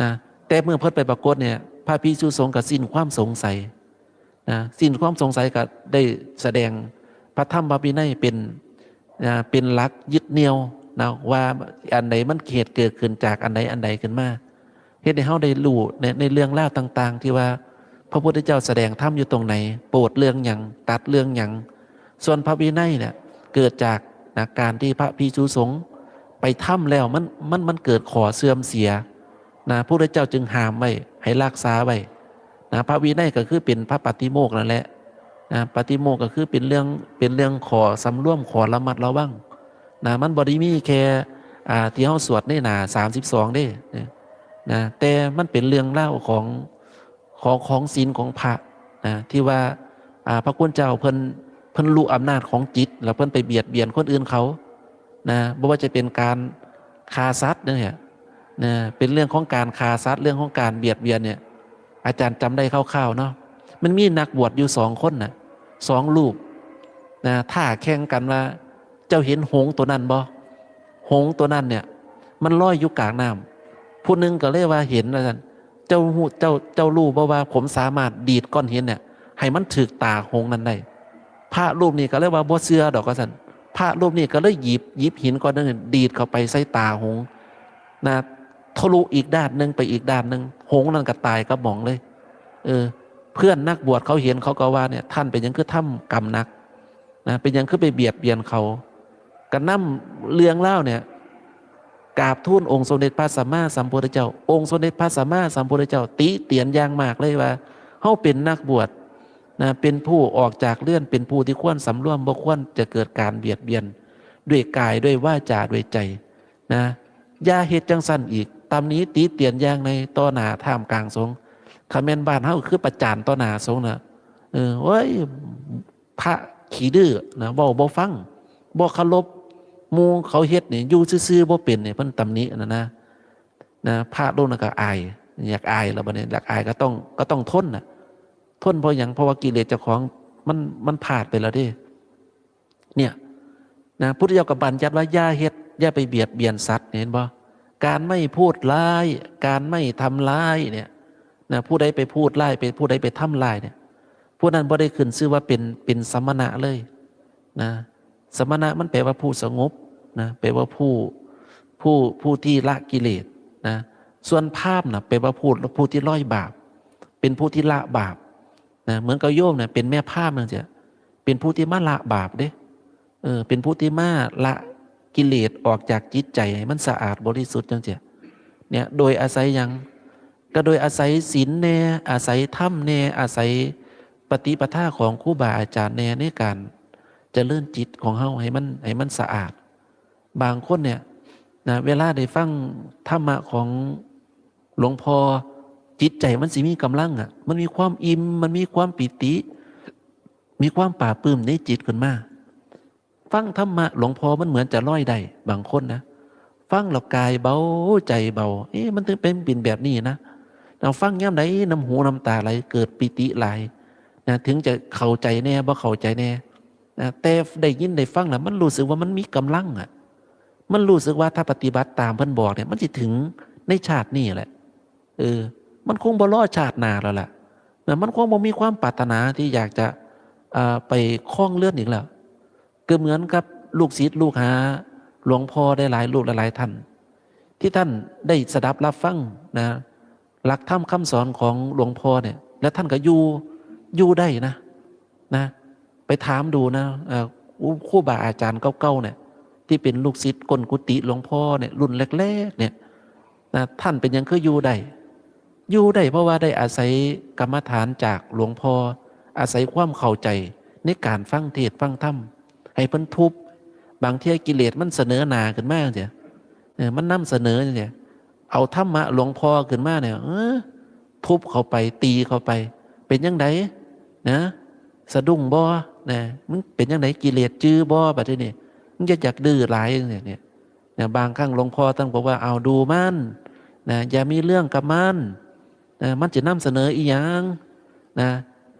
Speaker 1: นะแต่เมื่อเพิ่นไปปรากฏเนี่ยพระภิกษุสงฆ์ก็สิ้นความสงสัยนะสิ้นความสงสัยก็ได้แสดงพระธรรมพระวินัยเป็นหลักยึดเหนี่ยวนะว่าอันใดมันเกิดขึ้นจากอันใดขึ้นมาเฮ็ดให้เฮาได้รู้ในเรื่องราวต่างๆที่ว่าพระพุทธเจ้าแสดงธรรมอยู่ตรงไหนโปรดเรื่องหยังตัดเรื่องหยังส่วนพระวินัยเนี่ยเกิดจากการที่พระภิกษุสงฆ์ไปถ้ำแล้วมันเกิดขอเสื่อมเสียนะพระพุทธเจ้าจึงห้ามไว้ให้รักษาไว้นะพระวินัยก็คือเป็นพระปฏิโมกข์นั่นแหละนะปฏิโมกข์ก็คือเป็นเรื่องขอสำรวมขอระมัดระวังนะมันบ่ได้มีแค่ที่เฮาสวดในหน้า32เด้นะแต่มันเป็นเรื่องเล่าของศีลของพระนะที่ว่าพระคุณเจ้าเพิ่นรู้อำนาจของจิตแล้วเพิ่นไปเบียดเบียนคนอื่นเขานะบ่ว่าจะเป็นการฆ่าสัตว์เนี่ย นะเป็นเรื่องของการฆ่าสัตว์เรื่องของการเบียดเบียนเนี่ยอาจารย์จำได้คร่าวๆเนาะมันมีนักบวชอยู่2 คนน่ะ2 รูปนะท่าแข่งกันว่าเจ้าเห็นหงส์ตัวนั้นบ่หงส์ตัวนั้นเนี่ยมันลอยอยู่กลางน้ำผู้หนึงก็เลยว่าเห็นว่าซั่นเจ้ารู้บ่ว่าผมสามารถดีดก้อนหินเนี่ยให้มันถึกตาหงส์นั้นได้พระรูปนี้ก็เลยว่าบ่เชื่อดอกว่าซั่นพระรูปนี้ก็เลยหยิบหินก้อนนึงดีดเข้าไปใส่ตาหงส์นะทะลุอีกด้านนึงไปอีกด้านนึงหงส์นั้นก็ตายกระหม่องเลยเพื่อนนักบวชเขาเห็นเขาก็ว่าเนี่ยท่านเป็นยังคือทำกรรมนักนะเป็นยังคือไปเบียดเบียนเขากันนำเรื่องเล่าเนี่ยกราบทูลองค์สมเด็จพระสัมมาสัมพุทธเจ้าองค์สมเด็จพระสัมมาสัมพุทธเจ้าติเตียนอย่างมากเลยว่าเฮาเป็นนักบวชนะเป็นผู้ออกจากเลื่อนเป็นผู้ที่ควรสำรวมบ่ควรจะเกิดการเบียดเบียนด้วยกายด้วยวาจาด้วยใจนะอย่าเฮ็ดจังซั่นอีกตามนี้ติเตียนอย่างในต่อหน้าท่ามกลางสงฆ์คำแม่นบ้านเฮาคือประจานต่อหน้าสงฆ์น่ะเว้ยพระขี้ดื้อนะบ่ฟังบ่เคารพหมู่เขาเฮ็ดนี่อยู่ซื่อๆบ่เป็นนี่เพิ่นตำหนินะพระรูปนั้นก็อายอยากอายแล้วบัดนี้อยากอายก็ต้องทนน่ะทนเพราะหยังเพราะว่ากิเลสเจ้าของมันพลาดไปแล้วเด้เนี่ยนะพุทธเจ้าก็บัญญัติว่าอย่าเฮ็ดอย่าไปเบียดเบียนสัตว์เห็นบ่การไม่พูดร้ายการไม่ทำร้ายเนี่ยนะผู้ใดไปพูดร้ายเป็นผู้ใดไปทำร้ายเนี่ยผู้นั้นบ่ได้ขึ้นชื่อว่าเป็นสมณะเลยนะสมณะมันแปลว่าผู้สงบนะแปลว่าผู้ที่ละกิเลสนะส่วนพราหมณ์นะแปลว่าผู้ที่ล่อยบาปเป็นผู้ที่ละบาปนะเหมือนกับโยมเนี่ยเป็นแม่พราหมณ์นั่นจ้ะเป็นผู้ที่มาละบาปเด้เป็นผู้ที่มาละกิเลสออกจากจิตใจให้มันสะอาดบริสุทธิ์จังจ้ะเนี่ยโดยอาศัยยังก็โดยอาศัยศีลแน่อาศัยธรรมแน่อาศัยปฏิปทาของครูบาอาจารย์แน่ในการเจริญจิตของเฮาให้มันสะอาดบางคนเนี่ยนะเวลาได้ฟังธรรมะของหลวงพ่อจิตใจมันสิมีกำลังอ่ะมันมีความอิ่มมันมีความปิติมีความปราบปลื้มในจิตขึ้นมาฟังธรรมะหลวงพ่อมันเหมือนจะลอยได้บางคนนะฟังแล้วกายเบาใจเบามันถึงเป็นแบบนี้นะเราฟังย่ำไหนน้ำหูน้ำตาไหลเกิดปิติไหลนะถึงจะเข้าใจแน่บ่เข้าใจแน่นะแต่ได้ยินได้ฟังแล้วมันรู้สึกว่ามันมีกำลังอ่ะมันรู้สึกว่าถ้าปฏิบัติตามเพิ่นบอกเนี่ยมันจะถึงในชาตินี้แหละมันคงบ่รอชาติหน้าแล้วล่ะนะมันคงบ่มีความปรารถนาที่อยากจะไปคล้องเลื่อนอีกแล้วก็เหมือนกับลูกศิษย์ลูกหาหลวงพ่อได้หลายลูกหลายท่านที่ท่านได้สดับรับฟังนะหลักธรรมคำสอนของหลวงพ่อเนี่ยและท่านก็อยู่ได้นะไปถามดูนะครูบาอาจารย์เก่าๆเนี่ยที่เป็นลูกศิษย์ก้นกุฏิหลวงพ่อเนี่ยรุ่นแรกๆเนี่ยนะท่านเป็นยังคืออยู่ได้เพราะว่าได้อาศัยกรรมฐานจากหลวงพ่ออาศัยความเข้าใจในการฟังเทศน์ฟังธรรมให้เพิ่นทุบบางทีกิเลสมันเสนอหน้าขึ้นมาเสียมันนำเสนอเนี่ยเอาธรรมะหลวงพ่อขึ้นมาเนี่ยทุบเข้าไปตีเข้าไปเป็นยังไงนะสะดุ้งบ่นะมันเป็นยังไงกิเลสจื้อบ่บัดนี้มันจะอยากดื้อหลายเนี่ยบางครั้งหลวงพ่อท่านบอกว่าเอาดูมันนะอย่ามีเรื่องกับมันนะมันจะนำเสนออีหยังนะ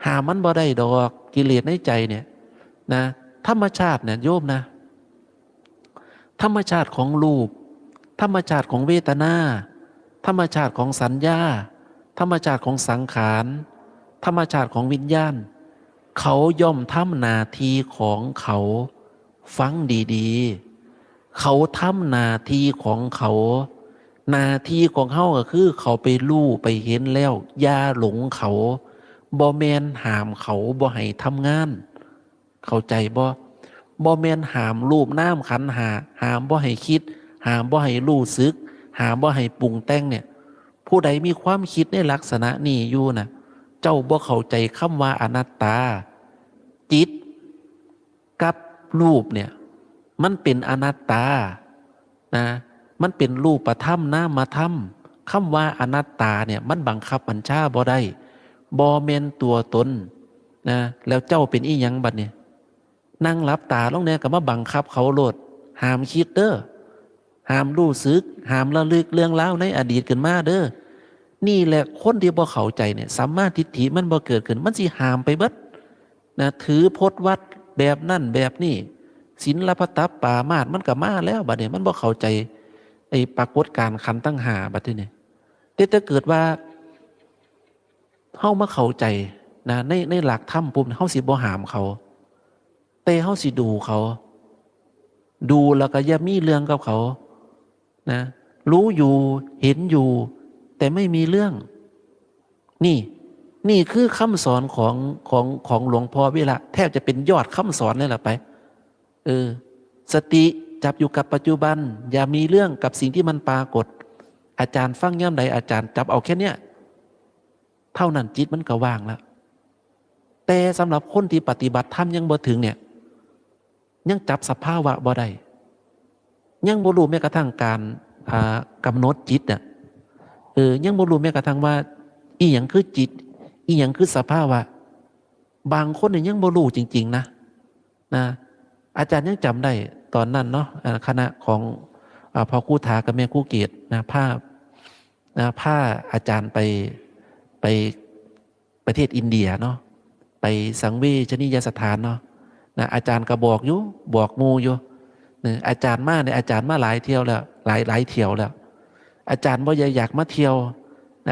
Speaker 1: หามันบ่ได้ดอกกิเลสในใจเนี่ยนะธรรมชาติเนี่ยโยมนะธรรมชาติของรูปธรรมชาติของเวทนาธรรมชาติของสัญญาธรรมชาติของสังขารธรรมชาติของวิญญาณเขาย่อมทำหน้าที่ของเขาฟังดีๆเขาทำหน้าที่ของเขาหน้าที่ของเขาก็คือเขาไปรู้ไปเห็นแล้วอย่าหลงเขาบ่แม่นห้ามเขาบ่ให้ทำงานเข้าใจบ่แม่นห้ามรูปน้ำขันธ์ห้ามบ่ให้คิดห้ามบ่ให้รู้สึกห้ามบ่ให้ปรุงแต่งเนี่ยผู้ใดมีความคิดในลักษณะนี้อยู่นะเจ้าบ่เข้าใจคำว่าอนัตตาจิตกับรูปเนี่ยมันเป็นอนัตตานะมันเป็นรูปธรรมนามธรรมคำว่าอนัตตาเนี่ยมันบังคับบัญชาบ่ได้บ่แม่นตัวตนนะแล้วเจ้าเป็นอีหยังบัดเนี่ยนั่งหลับตาลงเนี่ยก็มาบังคับเขาโลดห้ามคิดเด้อ ห้ามรู้สึกห้ามระลึกเรื่องราวในอดีตขึ้นมาเด้อนี่แหละคนที่บ่เข้าใจเนี่ยสัมมาทิฏฐิมันบ่เกิดขึ้นมันสิห้ามไปเบิดนะถือพจน์วัดแบบนั่นแบบนี้ศีลปตัปปามาสมันก็มาแล้วบัดนี้มันบ่เข้าใจไอ้ปรากฏการณ์ขันธ์ตั้งห้าบัดนี้แต่ถ้าเกิดว่าเฮามาเข้าใจนะในหลักธรรมปุ๊บเฮาสิบ่ห้ามเขาแต่เฮาสิดูเขาดูแล้วก็อย่ามีเรื่องกับเขานะรู้อยู่เห็นอยู่แต่ไม่มีเรื่องนี่คือคำสอนของหลวงพ่อวิระแทบจะเป็นยอดคำสอนเลยล่ะไปสติจับอยู่กับปัจจุบันอย่ามีเรื่องกับสิ่งที่มันปรากฏอาจารย์ฟังย่ำใดอาจารย์จับเอาแค่เนี้ยเท่านั้นจิตมันก็ว่างแล้วแต่สำหรับคนที่ปฏิบัติธรรมยังบ่ถึงเนี่ยยังจับสภาวะบ่ได้ยังบ่รู้แม้กระทั่งการกำหนดจิตเนี่ยยังบ่รู้แม้กระทั่งว่าอีหยังคือจิตอีหยังคือสภาวะบางคนเนี่ยยังบ่รู้จริงๆนะอาจารย์ยังจำได้ตอนนั้นเนาะคณะของพ่อครูถากับแม่ครูเกศผ้าอาจารย์ไปประเทศอินเดียเนาะไปสังเวชนียสถานเนาะอาจารย์ก็บอกอยู่บอกงูอยู่อาจารย์มาเนี่ยอาจารย์มาหลายเที่ยวแล้วหลายเที่ยวแล้วอาจารย์บ่อยากมาเที่ยว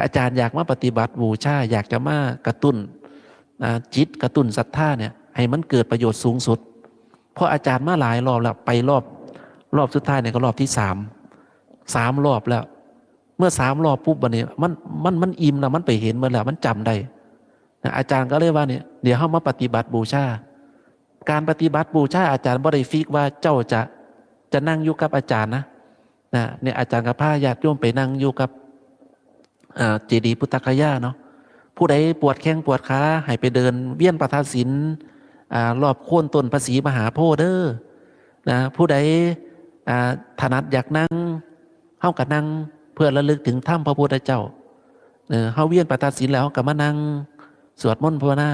Speaker 1: อาจารย์อยากมาปฏิบัติบูชาอยากจะมากระตุ้นจิตกระตุ้นศรัทธาเนี่ยให้มันเกิดประโยชน์สูงสุดเพราะอาจารย์มาหลายรอบแล้วไปรอบสุดท้ายเนี่ยก็รอบที่สามรอบแล้วเมื่อ3 รอบปุ๊บวันนี้มันอิ่มแล้วมันไปเห็นมันแล้วมันจำได้อาจารย์ก็เลยว่าเนี่ยเดี๋ยวเข้ามาปฏิบัติบูชาการปฏิบัติบูชาอาจารย์บ่ได้ฟิกว่าเจ้าจะนั่งอยู่กับอาจารย์นะเนี่ยอาจารย์กับพาญาติโยมไปนั่งอยู่กับเจดีย์พุทธคยาเนาะผู้ใดปวดแข้งปวดขาให้ไปเดินเวียนประทานศีลรอบโค่นต้นพระศรีมหาโพธิ์เด้อนะผู้ใดถนัดอยากนั่งเฮากับนั่งเพื่อระลึกถึงถ้ำพระพุทธเจ้าเฮาเวียนประทานศีลแล้วก็มานั่งสวดมนต์ภาวนา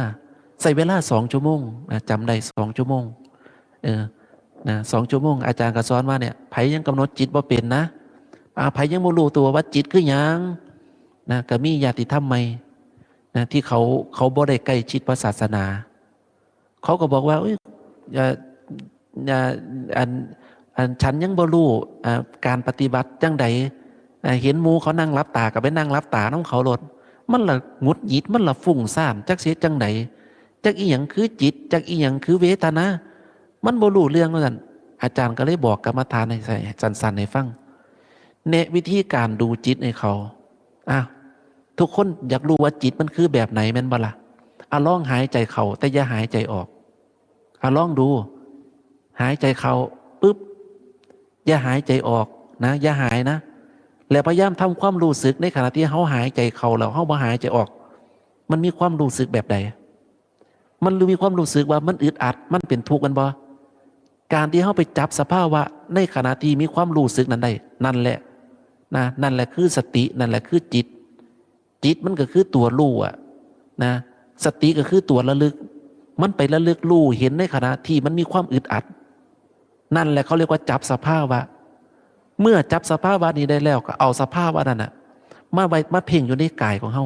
Speaker 1: ใส่เวลา2 ชั่วโมงจำได้2 ชั่วโมง2 ชั่วโมงอาจารย์ก็สอนว่าเนี่ยไผยังกำหนดจิตบ่เป็นนะไผยังบ่รู้ตัวว่าจิตคือหยังก็มีญาติธรรมใหม่ที่เขาบ่ได้ใกล้ชิดพระศาสนาเขาก็บอกว่าฉันยังบ่รู้การปฏิบัติจังใดเห็นหมู่เขานั่งรับตากับไปนั่งรับตาน้องเขาหลดมันละงุดหงิดมันละฟุ้งซ่านจักเสียจังใดจักอีหยังคือจิตจักอีหยังคือเวทนามันบ่รู้เรื่องนั่นอาจารย์ก็เลยบอกกรรมฐานให้สั้นๆให้ฟังเนวิธีการดูจิตให้เขาทุกคนอยากรู้ว่าจิตมันคือแบบไหนแม่นบ่ล่ะลองหายใจเข้าแต่อย่าหายใจออกลองดูหายใจเข้าปุ๊บอย่าหายใจออกนะอย่าหายนะแล้วพยายามทำความรู้สึกในขณะที่เขาหายใจเข้าแล้วเขาบ่หายใจออกมันมีความรู้สึกแบบใดมันมีความรู้สึกว่ามันอึดอัดมันเป็นทุกข์กันบ่การที่เขาไปจับสภาวะในขณะที่มีความรู้สึกนั้นได้นั่นแหละนั่นแหละคือสตินั่นแหละคือจิตมันก็คือตัวรู้สติก็คือตัวระลึกมันไประลึกรู้เห็นในขณะที่มันมีความอึดอัดนั่นแหละเขาเรียกว่าจับสภาวะเมื่อจับสภาวะนี้ได้แล้วก็เอาสภาวะนั้นมาเพ่งอยู่ในกายของเขา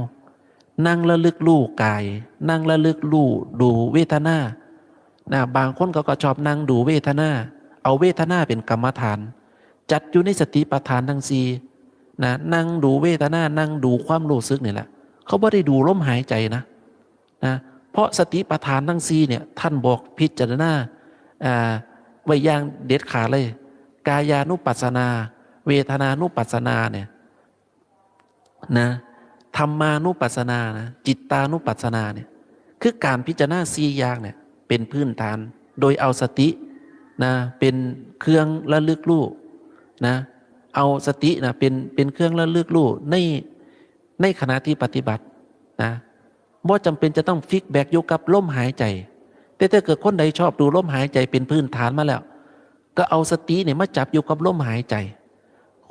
Speaker 1: นั่งระลึกรู้กายนั่งระลึกรู้ดูเวทนาบางคนก็ชอบนั่งดูเวทนาเอาเวทนาเป็นกรรมฐานจัดอยู่ในสติปัฏฐานทั้ง4นั่งดูเวทนานั่งดูความรู้สึกนี่แหละเขาไม่ได้ดูลมหายใจนะเพราะสติปัฏฐานทั้ง4เนี่ยท่านบอกพิจารณาไว้อย่างเด็ดขาดเลยกายานุปัสสนาเวทนานุปัสสนาเนี่ยธรรมานุปัสสนาจิตตานุปัสสนาเนี่ยคือการพิจารณา4 อย่างเนี่ยเป็นพื้นฐานโดยเอาสติเป็นเครื่องระลึกรู้เอาสติเป็นเครื่องระลึกรู้ในขณะที่ปฏิบัติบ่จำเป็นจะต้องฟิกแบกอยู่กับลมหายใจแต่ถ้าเกิดคนใดชอบดูลมหายใจเป็นพื้นฐานมาแล้วก็เอาสติเนี่ยมาจับอยู่กับลมหายใจ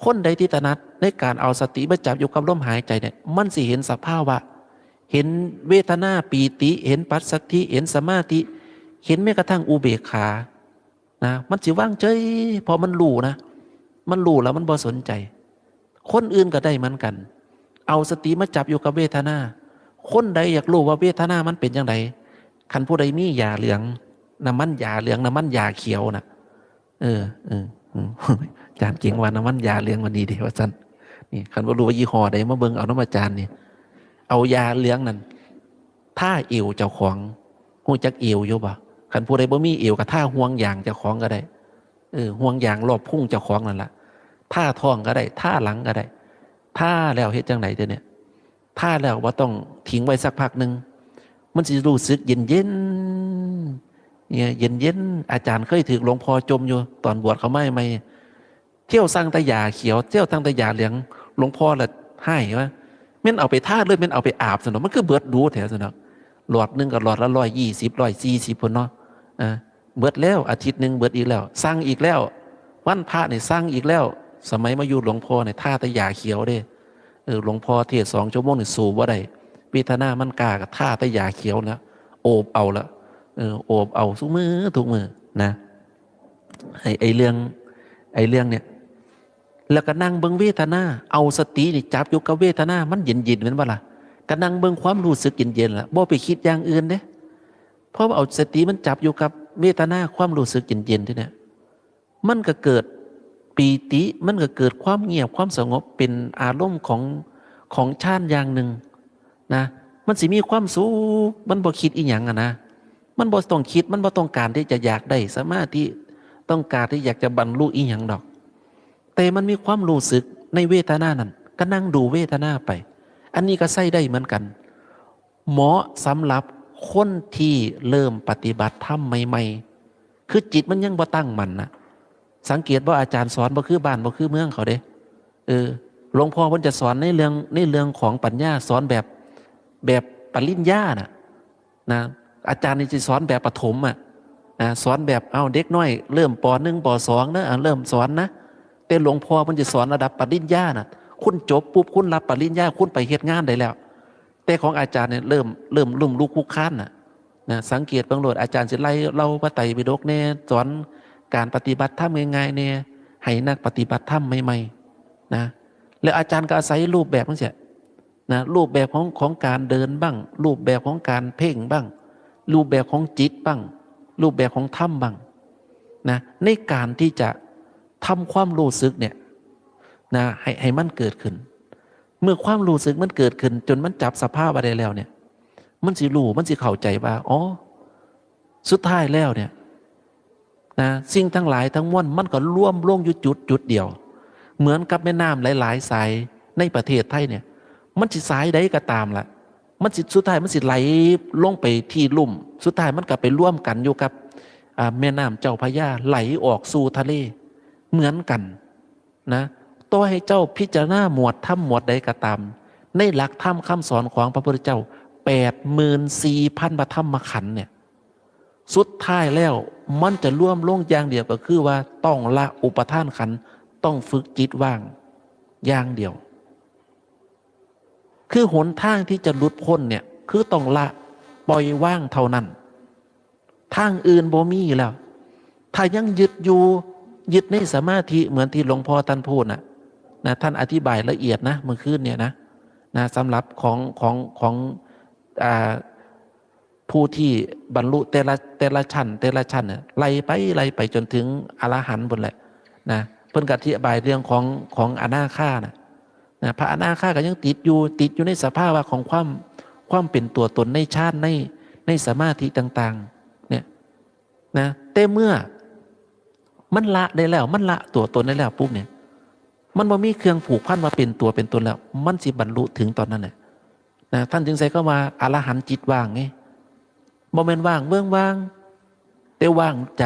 Speaker 1: คนใดที่ถนัดในการเอาสติมาจับอยู่กับลมหายใจเนี่ยมันสิเห็นสภาวะเห็นเวทนาปีติเห็นปัสสัทธิเห็นสมาธิเห็นแม้กระทั่งอุเบกขามันสิว่างเฉยพอมันรู้ มันรู้แล้วมันบ่สนใจคนอื่นก็ได้เหมือนกันเอาสติมาจับอยู่กับเวทนาคนใดอยากรู้ว่าเวทนามันเป็นอย่างไรคันผู้ใดมียาเหลืองน้ำมันยาเหลืองน้ำมันยาเขียวนะเออเอออาจารย์เก่งว่าน้ำมันยาเหลืองวันนี้เดียวสั้นนี่คันว่ารู้ว่ายี่ห้อใดมาเบิ่งเอาน้ำอาจารย์นี่เอายาเหลืองนั่นท่าเอวเจ้าของหูจักเอวอยู่บ่คันผู้ใดบ่มีเอวกับท่าห่วงยางเจ้าของก็ได้ห่วงยางรอบพุ่งเจ้าของนั่นแหละท่าท้องก็ได้ท่าหลังก็ได้ท่าแล้วเฮ็ดจังไหนเจ้าเนี่ยท่าแล้วว่าต้องทิ้งไว้สักพักหนึ่งมันจะรู้สึกเย็นเย็นเนี่ยเย็นเย็นอาจารย์เคยถือหลวงพ่อจมอยู่ตอนบวชเขาไม่เที่ยวสร้างตะยาเขียวเที่ยวตั้งตะยาเหลืองหลวงพ่อละให้ว่ามันเอาไปท่าเลยมันเอาไปอาบสนองมันก็เบิดดูแถวสนองหลอดหนึ่งกับหลอดละ120 140คนเนาะเบิดแล้วอาทิตย์หนึ่งเบิดอีกแล้วสร้างอีกแล้ววันพระเนี่ยสร้างอีกแล้วสมัยมาอยู่หลวงพ่อเนี่ยท่าตะยาเขียวเด้หลวงพ่อเทศ2 ชั่วโมงเนี่ยสูบว่าได้เวทนามันกล้ากับท่าตะยาเขียวนะโอบเอาละโอบเอาทุกมือนะไอเรื่องเนี่ยแล้วก็นั่งเบิ่งเวทนาเอาสตินี่จับอยู่กับเวทนามันเย็นๆเหมือนว่าล่ะก็นั่งเบิ่งความรู้สึกเย็นๆล่ะบ่ไปคิดอย่างอื่นเด้เพราะว่าเอาสติมันจับอยู่กับเวทนาความรู้สึกเย็นๆที่เนี่ยมันก็เกิดปีติมันก็เกิดความเงียบความสงบเป็นอารมณ์ของฌานอย่างหนึ่งนะมันสิมีความสุขมันบ่คิดอีหยังนะมันบ่ต้องคิดมันบ่ต้องการที่จะอยากได้สมาธิต้องการที่อยากจะบรรลุอีหยังดอกแต่มันมีความรู้สึกในเวทนานั้นก็นั่งดูเวทนาไปอันนี้ก็ใส่ได้เหมือนกันเหมาะสำหรับคนที่เริ่มปฏิบัติธรรมใหม่ๆคือจิตมันยังบ่ตั้งมั่นนะสังเกตว่าอาจารย์สอนบ่คือบ้านบ่คือเมืองเขาเด้หลวงพ่อเพิ่นจะสอนในเรื่องของปัญญาสอนแบบปริญญานะอาจารย์นี่จะสอนแบบประถมสอนแบบเอาเด็กน้อยเริ่มป .1 ป .2 นะเริ่มสอนนะแต่หลวงพ่อเพิ่นจะสอนระดับปริญญาคุณจบปุ๊บคุณรับปริญญาคุณไปเฮ็ดงานได้แล้วแต่ของอาจารย์เนี่ยเริ่มลุ่มลุกคุกคานนะสังเกตบางโลดอาจารย์สิไล่เล่าพระไตรปิฎกแน่สอนการปฏิบัติธรรมง่ายๆเนี่ยให้นักปฏิบัติธรรมใหม่ๆนะแล้วอาจารย์ก็อาศัยรูปแบบนั่นแหละนะรูปแบบของการเดินบ้างรูปแบบของการเพ่งบ้างรูปแบบของจิตบ้างรูปแบบของธรรมบ้างนะในการที่จะทำความรู้สึกเนี่ยนะให้มันเกิดขึ้นเมื่อความรู้สึกมันเกิดขึ้นจนมันจับสภาพอะไรแล้วเนี่ยมันสิรู้มันสิเข้าใจว่าอ๋อสุดท้ายแล้วเนี่ยนะสิ่งทั้งหลายทั้งมวลมันก็ร่วมลงอยู่จุดเดียวเหมือนกับแม่น้ำหลายๆสายในประเทศไทยเนี่ยมันสิสายใดก็ตามล่ะมันสิสุดท้ายมันสิไหลลงไปที่ลุ่มสุดท้ายมันก็ไปร่วมกันอยู่กับแม่น้ำเจ้าพระยาไหลออกสู่ทะเลเหมือนกันนะต่อให้เจ้าพิจารณาหมวดธรรมหมวดใดก็ตามในหลักธรรมคำสอนของพระพุทธเจ้า84,000 พระธรรมขันธ์เนี่ยสุดท้ายแล้วมันจะร่วมลงอย่างเดียวก็คือว่าต้องละอุปทานขันธ์ต้องฝึกจิตว่างอย่างเดียวคือหนทางที่จะหลุดพ้นเนี่ยคือต้องละปล่อยว่างเท่านั้นทางอื่นบ่มีแล้วถ้ายังยึดในสมาธิเหมือนที่หลวงพ่อท่านพูดนะท่านอธิบายละเอียดนะเมื่อคืนเนี่ยนะสำหรับของผู้ที่บรรลุแต่ละชั้นเนี่ยไล่ไปจนถึงอรหันต์บนแหละนะเพิ่นก็อธิบายเรื่องของอนาคานะพระอนาคาก็ยังติดอยู่ในสภาวะของความเป็นตัวตนในฌานในสมาธิต่างๆเนี่ยนะแต่เมื่อมันละได้แล้วมันละตัวตนได้แล้วปุ๊บเนี่ยมันบ่มีเครื่องผูกพันมาเป็นตัวเป็นตนแล้วมันสิบรรลุถึงตอนนั้นแหละนะท่านจึงใส่เข้ามาอรหันต์จิตว่างไงบ่แม่นว่างเบื้องว่างแต่ว่างจ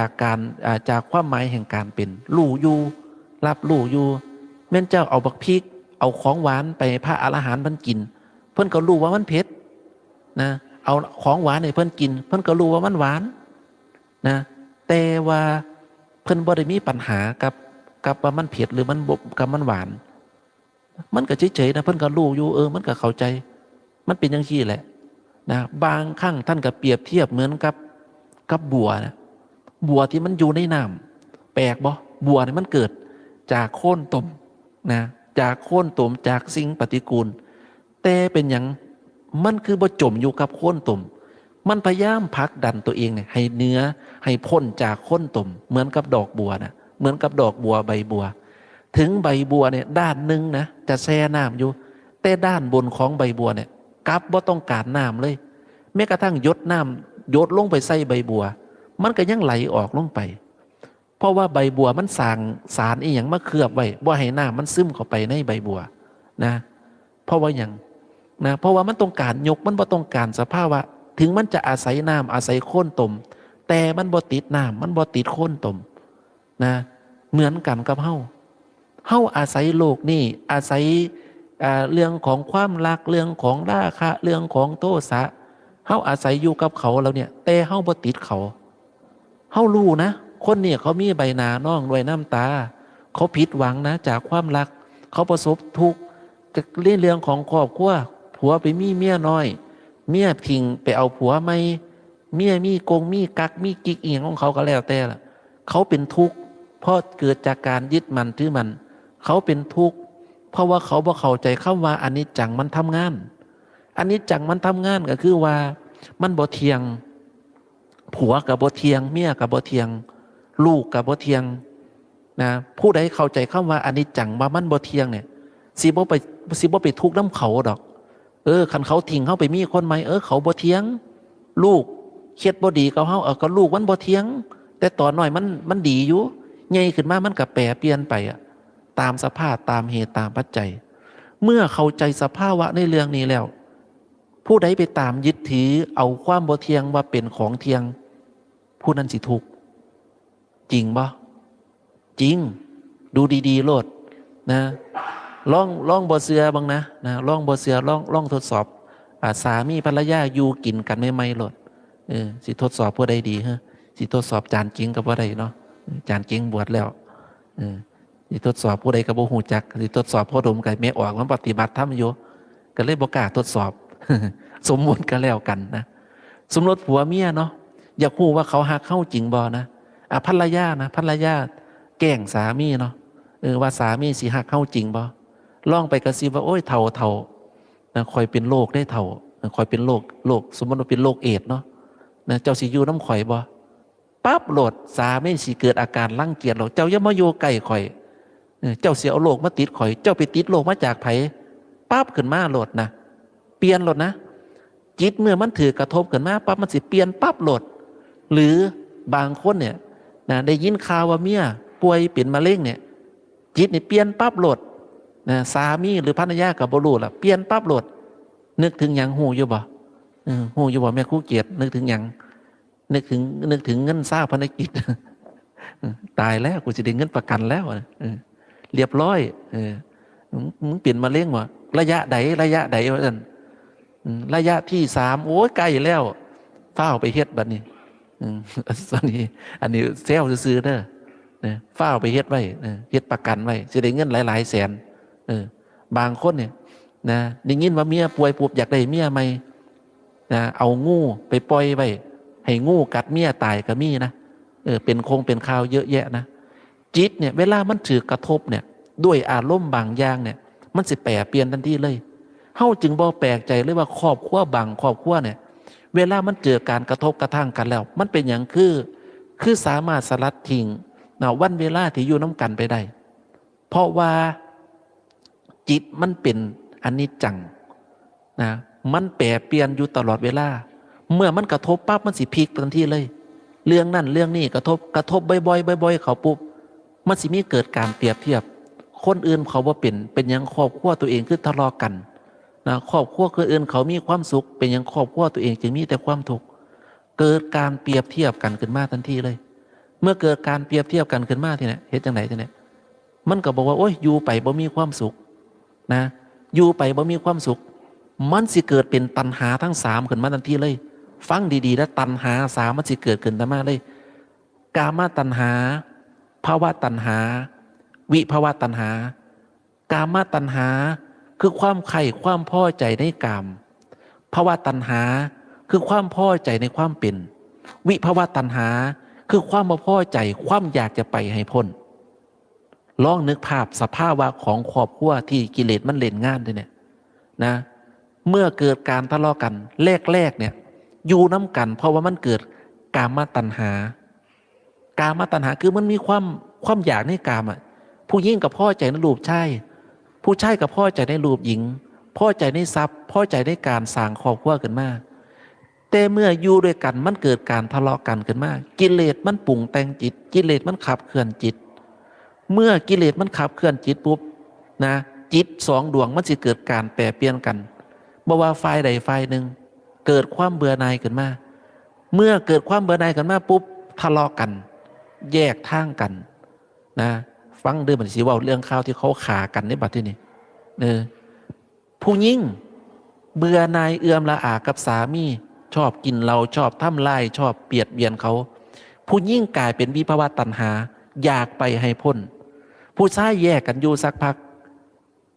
Speaker 1: ากความหมายแห่งการเป็นรู้อยู่รับรู้อยู่แม่นเจ้าเอาบักพริกเอาของหวานไปพระอรหันต์เพิ่นกินเพิ่นก็รู้ว่ามันเผ็ดนะเอาของหวานให้เพิ่นกินเพิ่นก็รู้ว่ามันหวานนะแต่ว่าเพิ่นบ่ได้มีปัญหากับว่ามันเผ็ดหรือมันกับมันหวานมันก็เฉยๆนะเพิ่นก็รู้อยู่มันก็เข้าใจมันเป็นอย่างนี้แหละนะบางครั้งท่านก็เปรียบเทียบเหมือนกับบัวนะบัวที่มันอยู่ในน้ำแปลกบ่บัวนี่มันเกิด จากโค่นตมนะจากโค่นตมจากสิ่งปฏิกูลแต่เป็นอย่างมันคือบ่จมอยู่กับโค่นตมมันพยายามผลักดันตัวเองเนี่ยให้เนื้อให้พ้นจากโค่นตมเหมือนกับดอกบัวนะเหมือนกับดอกบัวใบบัวถึงใบบัวเนี่ยด้านหนึ่งนะจะแช่น้ำอยู่แต่ด้านบนของใบบัวเนี่ยกลับบ่ต้องการน้ำเลยแม้กระทั่งหยดน้ำหยดลงไปใส่ใบบัวมันก็ยังไหลออกลงไปเพราะว่าใบบัวมันสร้างสารอีหยังมาเคลือบไว้บ่ให้น้ำมันซึมเข้าไปในใบบัวนะเพราะว่าอย่างนะเพราะว่ามันต้องการยกมันบ่ต้องการสภาวะถึงมันจะอาศัยน้ำอาศัยโค่นตมแต่มันบ่ติดน้ำมันบ่ติดโค่นตมนะเหมือนกันกับเฮาอาศัยโลกนี่อาศัยเรื่องของความรักเรื่องของราคะเรื่องของโทสะเฮาอาศัยอยู่กับเขาแล้วเนี่ยแต่เฮาบ่ติดเขาเฮารู้นะคนเนี่ยเขามีใบหน้าน้องด้วยน้ำตาเขาผิดหวังนะจากความรักเขาประสบทุกข์จากเรื่องของครอบครัวผัวไปมีเมียน้อยเมียทิ้งไปเอาผัวใหม่เมียมีกงมีกักมีกิ๊กอีหยังของเขาก็แล้วแต่ล่ะเขาเป็นทุกข์เพราะเกิดจากการยึดมันถือมันเขาเป็นทุกข์เพราะว่าเขาบ่เข้าใจคำว่าอนิจจังมันทำงานอนิจจังมันทำงานก็คือว่ามันบ่เที่ยงผัวกับบ่เที่ยงเมียกับบ่เที่ยงลูกกับบ่เที่ยงนะผู้ใดเข้าใจคำว่าอนิจจังว่ามันบ่เที่ยงเนี่ยสิบ่ไปทุกข์น้ำเขาดอกคันเขาทิ้งเขาไปมีคนใหม่เขาบ่เที่ยงลูกเครียดบ่ดีกับเฮาก็ลูกมันบ่เที่ยงแต่ตอนน้อยมันดีอยู่ใหญ่ขึ้นมามันก็แปรเปลี่ยนไปตามสภาพตามเหตุตามปัจจัยเมื่อเข้าใจสภาวะในเรื่องนี้แล้วผู้ใดไปตามยึดถือเอาความบ่เที่ยงว่าเป็นของเที่ยงผู้นั้นสิทุกข์จริงบ่จริงดูดีๆโลดนะลองบ่เสือบ้างนะลองบ่เสือลองทดสอบสามีภรรยาอยู่กินกันใหม่ๆโลดสิทดสอบผู้ใดดีฮะสิทดสอบจานจริงกับผู้ใดเนาะจานจริงบวชแล้วสิทดสอบผู้ใดกับบ่ฮู้จักสิทดสอบพ่อดมกับแม่ออกมันปฏิบัติธรรมอยู่ก็เลยบ่กล้าทดสอบ สมมุติกันแล้วกันนะสมรสผัวเมียเนาะอยากรู้ว่าเขาฮักเข้าจริงบ่นะภรรยาแกล้งสามีเนาะว่าสามีสิฮักเข้าจริงบ่ลองไปกระซิบว่าโอ้ยเฒ่านะคอยเป็นโรคได้เฒ่าคอยเป็นโรคสมมติว่าเป็นโรคเอดส์เนาะนะเจ้าสิอยู่น้ำข่อยบ่ปั๊บโหลดสามีสิเกิดอาการรังเกียจหรอกเจ้าอย่ามาอยู่ใกล้ข่อยเจ้าเสียเอาโรคมาติดข่อยเจ้าไปติดโรคมาจากไผปั๊บขึ้นมาโหลดนะเปลี่ยนโหลดนะจิตเมื่อมันถือกระทบขึ้นมาปั๊บมันสิเปลี่ยนปั๊บโหลดหรือบางคนเนี่ยนะได้ยินข่าวว่าเมียป่วยเป็นมะเร็งเนี่ยจิตนี่เปลี่ยนปั๊บโหลดนะสามีหรือภรรยากับบรูล่ะเปลี่ยนปั๊บโหลดนึกถึงหยังหูอยู่บ่หูอยู่บ่แม่ครูเกียรตินึกถึงหยังนึกถึงเงินสร้างภารกิจ ตายแล้วกูจะได้เงินประกันแล้วเรียบร้อยมึงเปลี่ยนมะเร็งวะระยะใดว่าซั่นระยะที่ 3โอ้ยใกล้แล้วฟ้าวไปเฮ็ดบัดนี้อันนี้เซลซื้อเด้อฟ้าวไปเฮ็ดไว้เฮ็ดประกันไว้จะได้เงินหลายๆแสนบางคนเนี่ยนะได้ยินว่าเมียป่วยปุ๊บอยากได้เมียใหม่นะเอางูไปปล่อยไว้ให้งูกัดเมียตายก็มีนะเป็นข่าวเยอะแยะนะจิตเนี่ยเวลามันถือกระทบเนี่ยด้วยอารมณ์บางอย่างเนี่ยมันสิแปรเปลี่ยนทันทีเลยเฮาจึงบ่แปลกใจเลยว่าครอบครัวบางครอบครัวเนี่ยเวลามันเจอการกระทบกระทั่งกันแล้วมันเป็นอย่างคือสามารถสลัดทิ้งวันเวลาที่อยู่น้ำกันไปได้เพราะว่าจิตมันเป็นอนิจจังนะมันแปรเปลี่ยนอยู่ตลอดเวลาเมื่อมันกระทบปั๊บมันสิพลิกทันทีเลยเรื่องนั่นเรื่องนี้กระทบบ่อยๆเขาปุ๊บมันสิมีเกิดการเปรียบเทียบคนอื่นเขาว่าเป็นอย่างครอบครัวตัวเองคือทะเลาะกันนะครอบครัวคนอื่นเขามีความสุขเป็นอย่างครอบครัวตัวเองจึงมีแต่ความทุกข์เกิดการเปรียบเทียบกันขึ้นมาทันทีเลยเมื่อเกิดการเปรียบเทียบกันขึ้นมาทีนี้เฮ็ดจังไหนทีนี้มันก็บอกว่าโอ้ยอยู่ไปบ่มีความสุขนะอยู่ไปบ่มีความสุขมันสิเกิดเป็นตัณหาทั้ง3ขึ้นมาทันทีเลยฟังดีๆแล้วตัณหา3มันสิเกิดขึ้นตามมาเลยกามตัณหาภาวะตัณหาวิภาวะตัณหากามตัณหาคือความใคร่ความพอใจในกามภาวะตัณหาคือความพอใจในความเป็นวิภาวะตัณหาคือความบ่พอใจความอยากจะไปให้พ้น ลองนึกภาพสภาวะของครอบครัวที่กิเลสมันเล่นงานด้วยเนี่ยนะเมื่อเกิดการทะเลาะกันแรกเนี่ยอยู่น้ำกันเพราะว่ามันเกิดกามตัณหากามตัณหาคือมันมีความอยากในกามอ่ะผู้หญิงกับพ่อใจในรูปชายผู้ชายกับพ่อใจในรูปหญิงพ่อใจในทรัพย์พ่อใจในการสร้างครอบครัวขึ้นมาแต่เมื่ออยู่ด้วยกันมันเกิดการทะเลาะกันขึ้นมากิเลสมันปรุงแต่งจิตกิเลสมันขับเคลื่อนจิตเมื่อกิเลสมันขับเคลื่อนจิตปุ๊บนะจิตสองดวงมันจะเกิดการแปรเปลี่ยนกันบ่ว่าฝ่ายใดฝ่ายหนึ่งเกิดความเบื่อหน่ายขึ้นมาเมื่อเกิดความเบื่อหน่ายขึ้นมาปุ๊บทะเลาะกันแยกทางกันนะฟังเดิมเหมือนสิว่าเรื่องข่าวที่เขาขากันในบัดที่นี่ผู้หญิงเบื่อหน่ายเอื่อมละอากับสามีชอบกินเหล้าชอบทำลายชอบเบียดเบียนเขาผู้หญิงกลายเป็นวิภวตัณหาอยากไปให้พ้นผู้ชายแยกกันอยู่สักพัก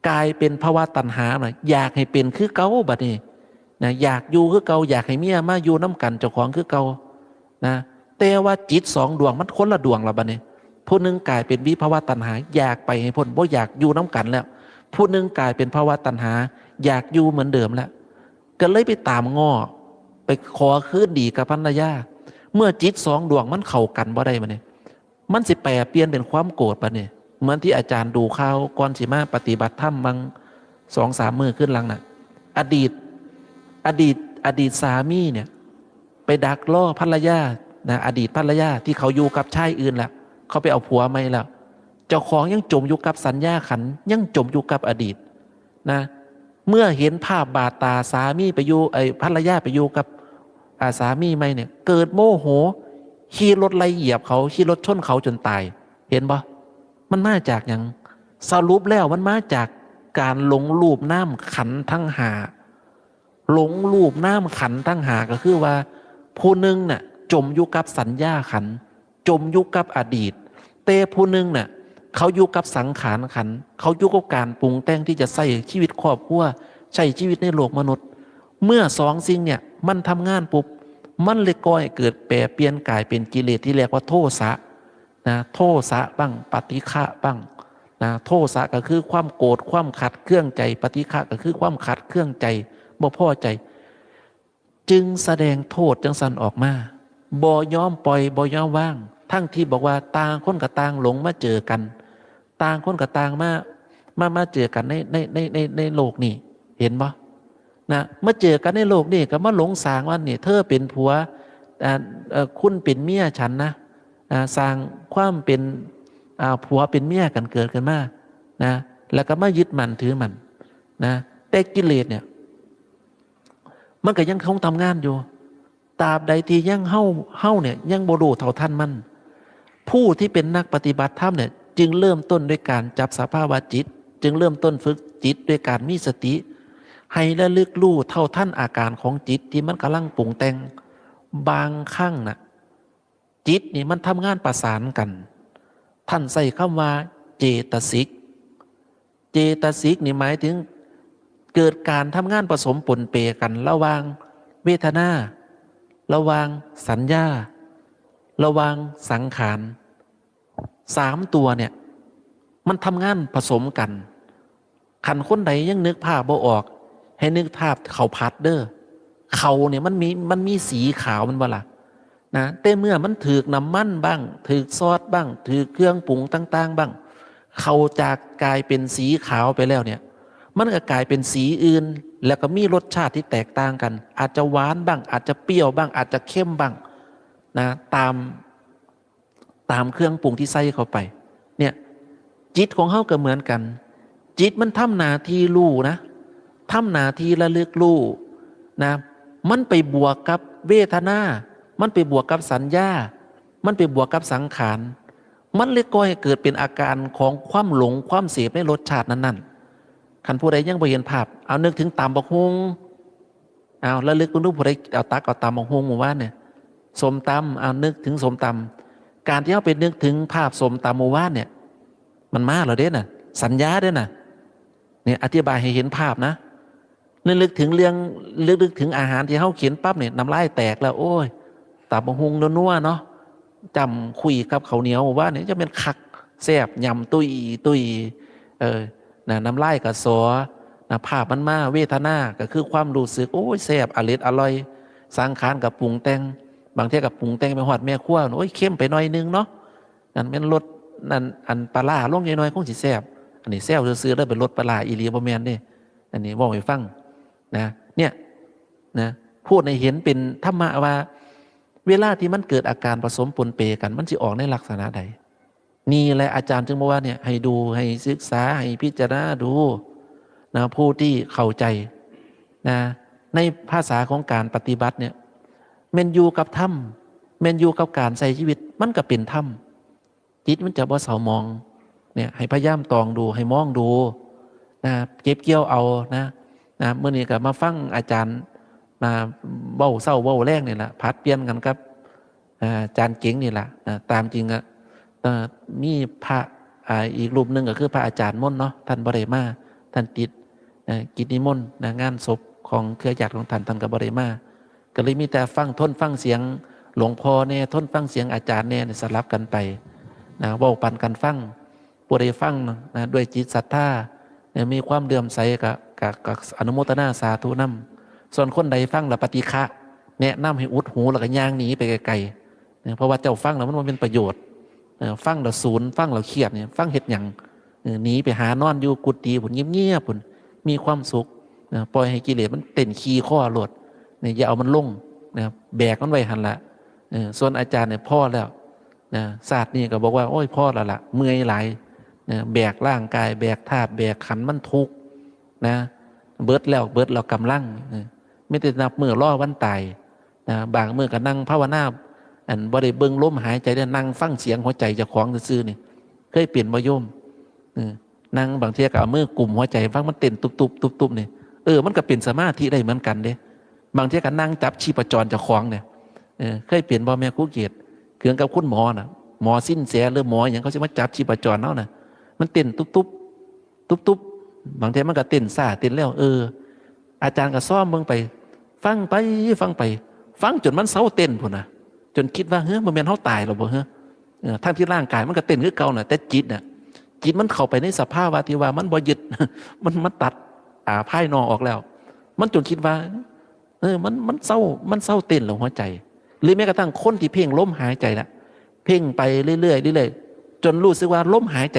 Speaker 1: กลายเป็นภวะตัณหาหน่อยอยากให้เป็นคือเก่าบัดนี้นะอยากอยู่คือเก่าอยากให้เมียมาอยู่น้ำกันเจ้าของคือเก่านะแต่ว่าจิตสองดวงมันคนละดวงละบัดนี้ผู้หนึ่งกลายเป็นวิภวตัณหาอยากไปให้พ้นบ่อยากอยู่น้ำกันแล้วผู้หนึ่งกลายเป็นภวะตัณหาอยากอยู่เหมือนเดิมแล้วก็เลยไปตามง้อไปขอคืนดีกับภรรยาเมื่อจิตสองดวงมันเข้ากันบ่ได้บัดนี้มันสิแปรเปลี่ยนเป็นความโกรธบัดนี้เหมือนที่อาจารย์ดูข่าวก่อนสิมาปฏิบัติธรรมบาง2-3 มื้อขึ้นหลังน่ะอดีตสามีเนี่ยไปดักล่อภรรยานะอดีตภรรยาที่เขาอยู่กับชายอื่นแล้วเขาไปเอาผัวใหม่แล้วเจ้าของยังจมอยู่กับสัญญาขันยังจมอยู่กับอดีตนะเมื่อเห็นภาพบาดตาสามีไปอยู่ภรรยาไปอยู่กับสามีใหม่เนี่ยเกิดโมโหขี่รถไล่เหยียบเขาขี่รถชนเขาจนตายเห็นปะมันมาจากอย่างสรุปแล้วมันมาจากการหลงรูปน้ำขันทั้งหาหลงรูปน้ำขันทั้งหาก็คือว่าผู้หนึ่งน่ะจมอยู่กับสัญญาขันจมอยู่กับอดีตแต่ผู้หนึ่งน่ะเขาอยู่กับสังขารขันเขาอยู่กับการปรุงแต่งที่จะใช้ชีวิตครอบครัวใช้ชีวิตในโลกมนุษย์เมื่อสองสิ่งเนี่ยมันทำงานปุ๊บมันเลยก่อให้เกิดแปรเปลี่ยนกลายเป็นกิเลสที่เรียกว่าโทสะนะโทสะบ้างปฏิฆะบ้างนะโทสะก็คือความโกรธความขัดเครื่องใจปฏิฆะก็คือความขัดเครื่องใจบ่พอใจจึงแสดงโทษจังสันออกมาบ่ยอมปล่อยบ่ยอมว่างทั้งที่บอกว่าต่างคนกับต่างหลงมาเจอกันต่างคนกับต่างมาเจอกันในโลกนี่เห็นบ่นะเมื่อเจอกันในโลกนี่ก็มาหลงสางว่านี่เธอเป็นผัวคุณเป็นเมียฉันนะสร้างความเป็นผัวเป็นเมียกันเกิดขึ้นมานะแล้วก็มายึดมันถือมันนะแต่กิเลสเนี่ยมันก็ยังคงทำงานอยู่ตราบใดที่ยังเฮ้าเนี่ยยังบ่รู้เท่าทันมันผู้ที่เป็นนักปฏิบัติธรรมเนี่ยจึงเริ่มต้นด้วยการจับสภาวะจิตจึงเริ่มต้นฝึกจิตด้วยการมีสติให้ระลึกรู้เท่าทันอาการของจิตที่มันกำลังปรุงแต่งบางครั้งน่ะจิตนี่มันทำงานประสานกันท่านใส่คำว่าเจตสิกนี่หมายถึงเกิดการทำงานผสมปนเปกันระหว่างเวทนาระหว่างสัญญาระหว่างสังขาร3 ตัวเนี่ยมันทำงานผสมกันขันคนใดยังนึกภาพบ่ออกให้นึกภาพเขาพัดเด้อเขาเนี่ยมันมีสีขาวมันบ่ล่ะนะแต่เมื่อมันถือกน้ำมันบ้างถือกซอสบ้างถือกเครื่องปรุงต่างๆบ้างเขาจากกลายเป็นสีขาวไปแล้วเนี่ยมันก็กลายเป็นสีอื่นแล้วก็มีรสชาติที่แตกต่างกันอาจจะหวานบ้างอาจจะเปรี้ยวบ้างอาจจะเข้มบ้างนะตามเครื่องปรุงที่ใส่เข้าไปเนี่ยจิตของเฮาก็เหมือนกันจิตมันทำหน้าที่รู้นะทำหน้าที่ระลึกรู้นะมันไปบวกกับเวทนามันไปบวกกับสัญญามันไปบวกกับสังขารมันเลยก่อให้เกิดเป็นอาการของความหลงความเสพในรสชาตินั้นๆขันผู้ใดยังบ่เห็นภาพเอานึกถึงตำบักฮุงเอาระลึกรู้ผู้ใดเอาตักเอาตำบักฮุงหมู่บ้านเนี่ยสมตำเอานึกถึงสมตำการที่เอาไปนึกถึงภาพสมตำหมู่บ้านเนี่ยมันมาเหรอเด้น่ะสัญญาเด้น่ะเนี่ยอธิบายให้เห็นภาพนะนึกถึงเรื่องนึกถึงอาหารที่เขาเขียนปั๊บเนี่ยน้ำลายแตกแล้วโอ้ยตำบักฮุงนัวๆเนาะจำคุยกับข้าวเหนียวว่าเนี่ยจะเป็นคัก แซ่บยำตุยตุยน้ำลายกระสอภาพมันมาเวทนาก็คือความรู้สึกโอ้ยแซ่บอร่อยสังขารกับปรุงแต่งบางเทีกับปรุงแต่งไปหอดแม่ครัวโอ้ยเข้มไปหน่อยนึงเนาะนั่นเป็นรสนั่นอันปลาล่าลงใหญ่น้อยคงสิแซ่บอันนี้แซ่บซื้อๆแล้วเป็นรสปลาล่าอีหลีบ่แม่นเด้อันนี้บอกให้ฟังนะเนี่ยนะพูดในเห็นเป็นธรรมะว่าเวลาที่มันเกิดอาการผสมปนเปกันมันจะออกในลักษณะใดนี่แหละอาจารย์จึงบอกว่าเนี่ยให้ดูให้ศึกษาให้พิจารณาดูนะผู้ที่เข้าใจนะในภาษาของการปฏิบัติเนี่ยเมนยูกับธรรมเมนยูกับการใช้ชีวิตมันก็เป็นธรรมจิตมันจะบ่เศร้ามองเนี่ยให้พยายามตองดูให้มองดูนะเก็บเกี่ยวเอานะเมื่อนี้ก็มาฟังอาจารย์มาเบ้าเศร้าเบ้าแรงนี่แหละพัดเปลี่ยนกันครับอาจารย์เก่งนี่แหละตามจริงอะมีพระอีกรูปหนึ่งก็คือพระอาจารย์ม่นเนาะท่านบริมาท่านติดกิจนิมนต์งานศพของเครือญาติของท่านกับบริมาก็เลยมีแต่ฟังทนฟังเสียงหลวงพ่อเนี่ยทนฟังเสียงอาจารย์เนี่ยสลับกันไปเว้าปันกันฟังผู้ใดฟังด้วยจิตศรัทธามีความเลื่อมใสกับอนุโมทนาสาธุนำส่วนคนใดฟังแล้วปฏิฆะแนะนำให้อุดหูแล้วก็ย่างหนีไปไกลๆเพราะว่าเจ้าฟังแล้วมันเป็นประโยชน์ฟังแล้วศูนย์ฟังแล้วเครียดเนี่ยฟังเห็ดหยังหนีไปหานอนอยู่กุฏิผุนเงียบๆผุนมีความสุขปล่อยให้กิเลสมันเต้นขี้ข้อหลดเนี่ยอย่าเอามันลงแบกมันไว้หันละส่วนอาจารย์เนี่ยพ่อแล้วศาสตร์นี่ก็บอกว่าโอ้ยพ่อละละเมื่อยหลายแบกร่างกายแบกธาตุแบกขันมันทุกข์นะเบิดแล้วกำลังไม่ได้นับมือล่อวันตายบางมือก็นั่งภาวนาบ่ได้เบิ่งลมหายใจได้นั่งฟังเสียงหัวใจเจ้าของซื่อๆนี่เคยเปลี่ยนบ่โยมนั่งบางทีก็เอามือกลุ่มหัวใจฟังมันเต้นตุบๆนี่มันก็เป็นสมาธิได้เหมือนกันเด้บางทีก็นั่งจับชีพจรเจ้าของเนี่ยเคยเปลี่ยนบ่แม่ครูเกียรติเกืองกับคุณหมอน่ะหมอสิ้นเสียหรือหมออย่างเขาจะมาจับชีพจรเนาะน่ะมันเต้นตุบๆบางทีมันก็เต้นซ่าเต้นแล้วอาจารย์ก็ซ้อมเบิ่งไปฟังจนมันเศร้าเต้นพุ่นน่ะจนคิดว่าเฮ้ยมันเป็นเฮาตายหรอบ่เฮ้ยทั้งที่ร่างกายมันก็เต้นคือเก่าน่ะแต่จิตมันเข้าไปในสภาวะที่ว่ามันบ่ยึด มันตัดภายนอกออกแล้วมันจนคิดว่ามันเศร้าเต้นลงหัวใจหรือแม้กระทั่งคนที่เพ่งลมหายใจน่ะเพ่งไปเรื่อยๆจนรู้สึกว่าลมหายใจ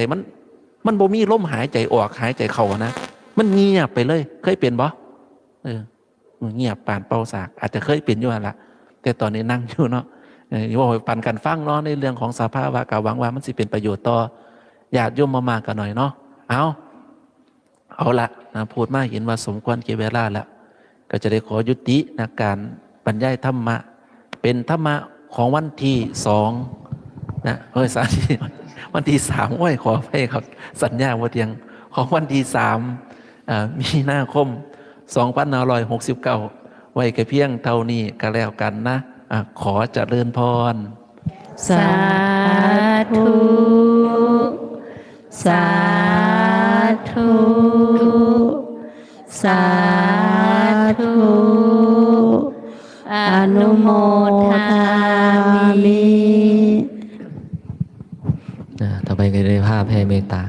Speaker 1: มันบ่มีลมหายใจออกหายใจเข้านะมันเงียบไปเลยเคยเป็นบ่เงียบปานเป่าสากอาจจะเคยเป็นอยู่ละแต่ตอนนี้นั่งอยู่เนาะว่าปันกันฟังเนาะในเรื่องของสภาวะกะหวังว่ามันสิเป็นประโยชน์ต่อญาติโยมมากกันหน่อยเนาะเอาละพูดมาเห็นว่าสมควรเก็บเวลาแล้วก็จะได้ขอยุติการบรรยายธรรมะเป็นธรรมะของวันที่2วันที่3ขอให้ครับสัญญาว่าเทียงของวันที่3มีนาคม2569ไว้แค่เพียงเท่านี้ก็แล้วกันนะขอเจริญพร
Speaker 2: สาธุสาธุสาธุอนุโมทามิ
Speaker 3: ต่อไปก็ได้ภาพแผ่เมตตา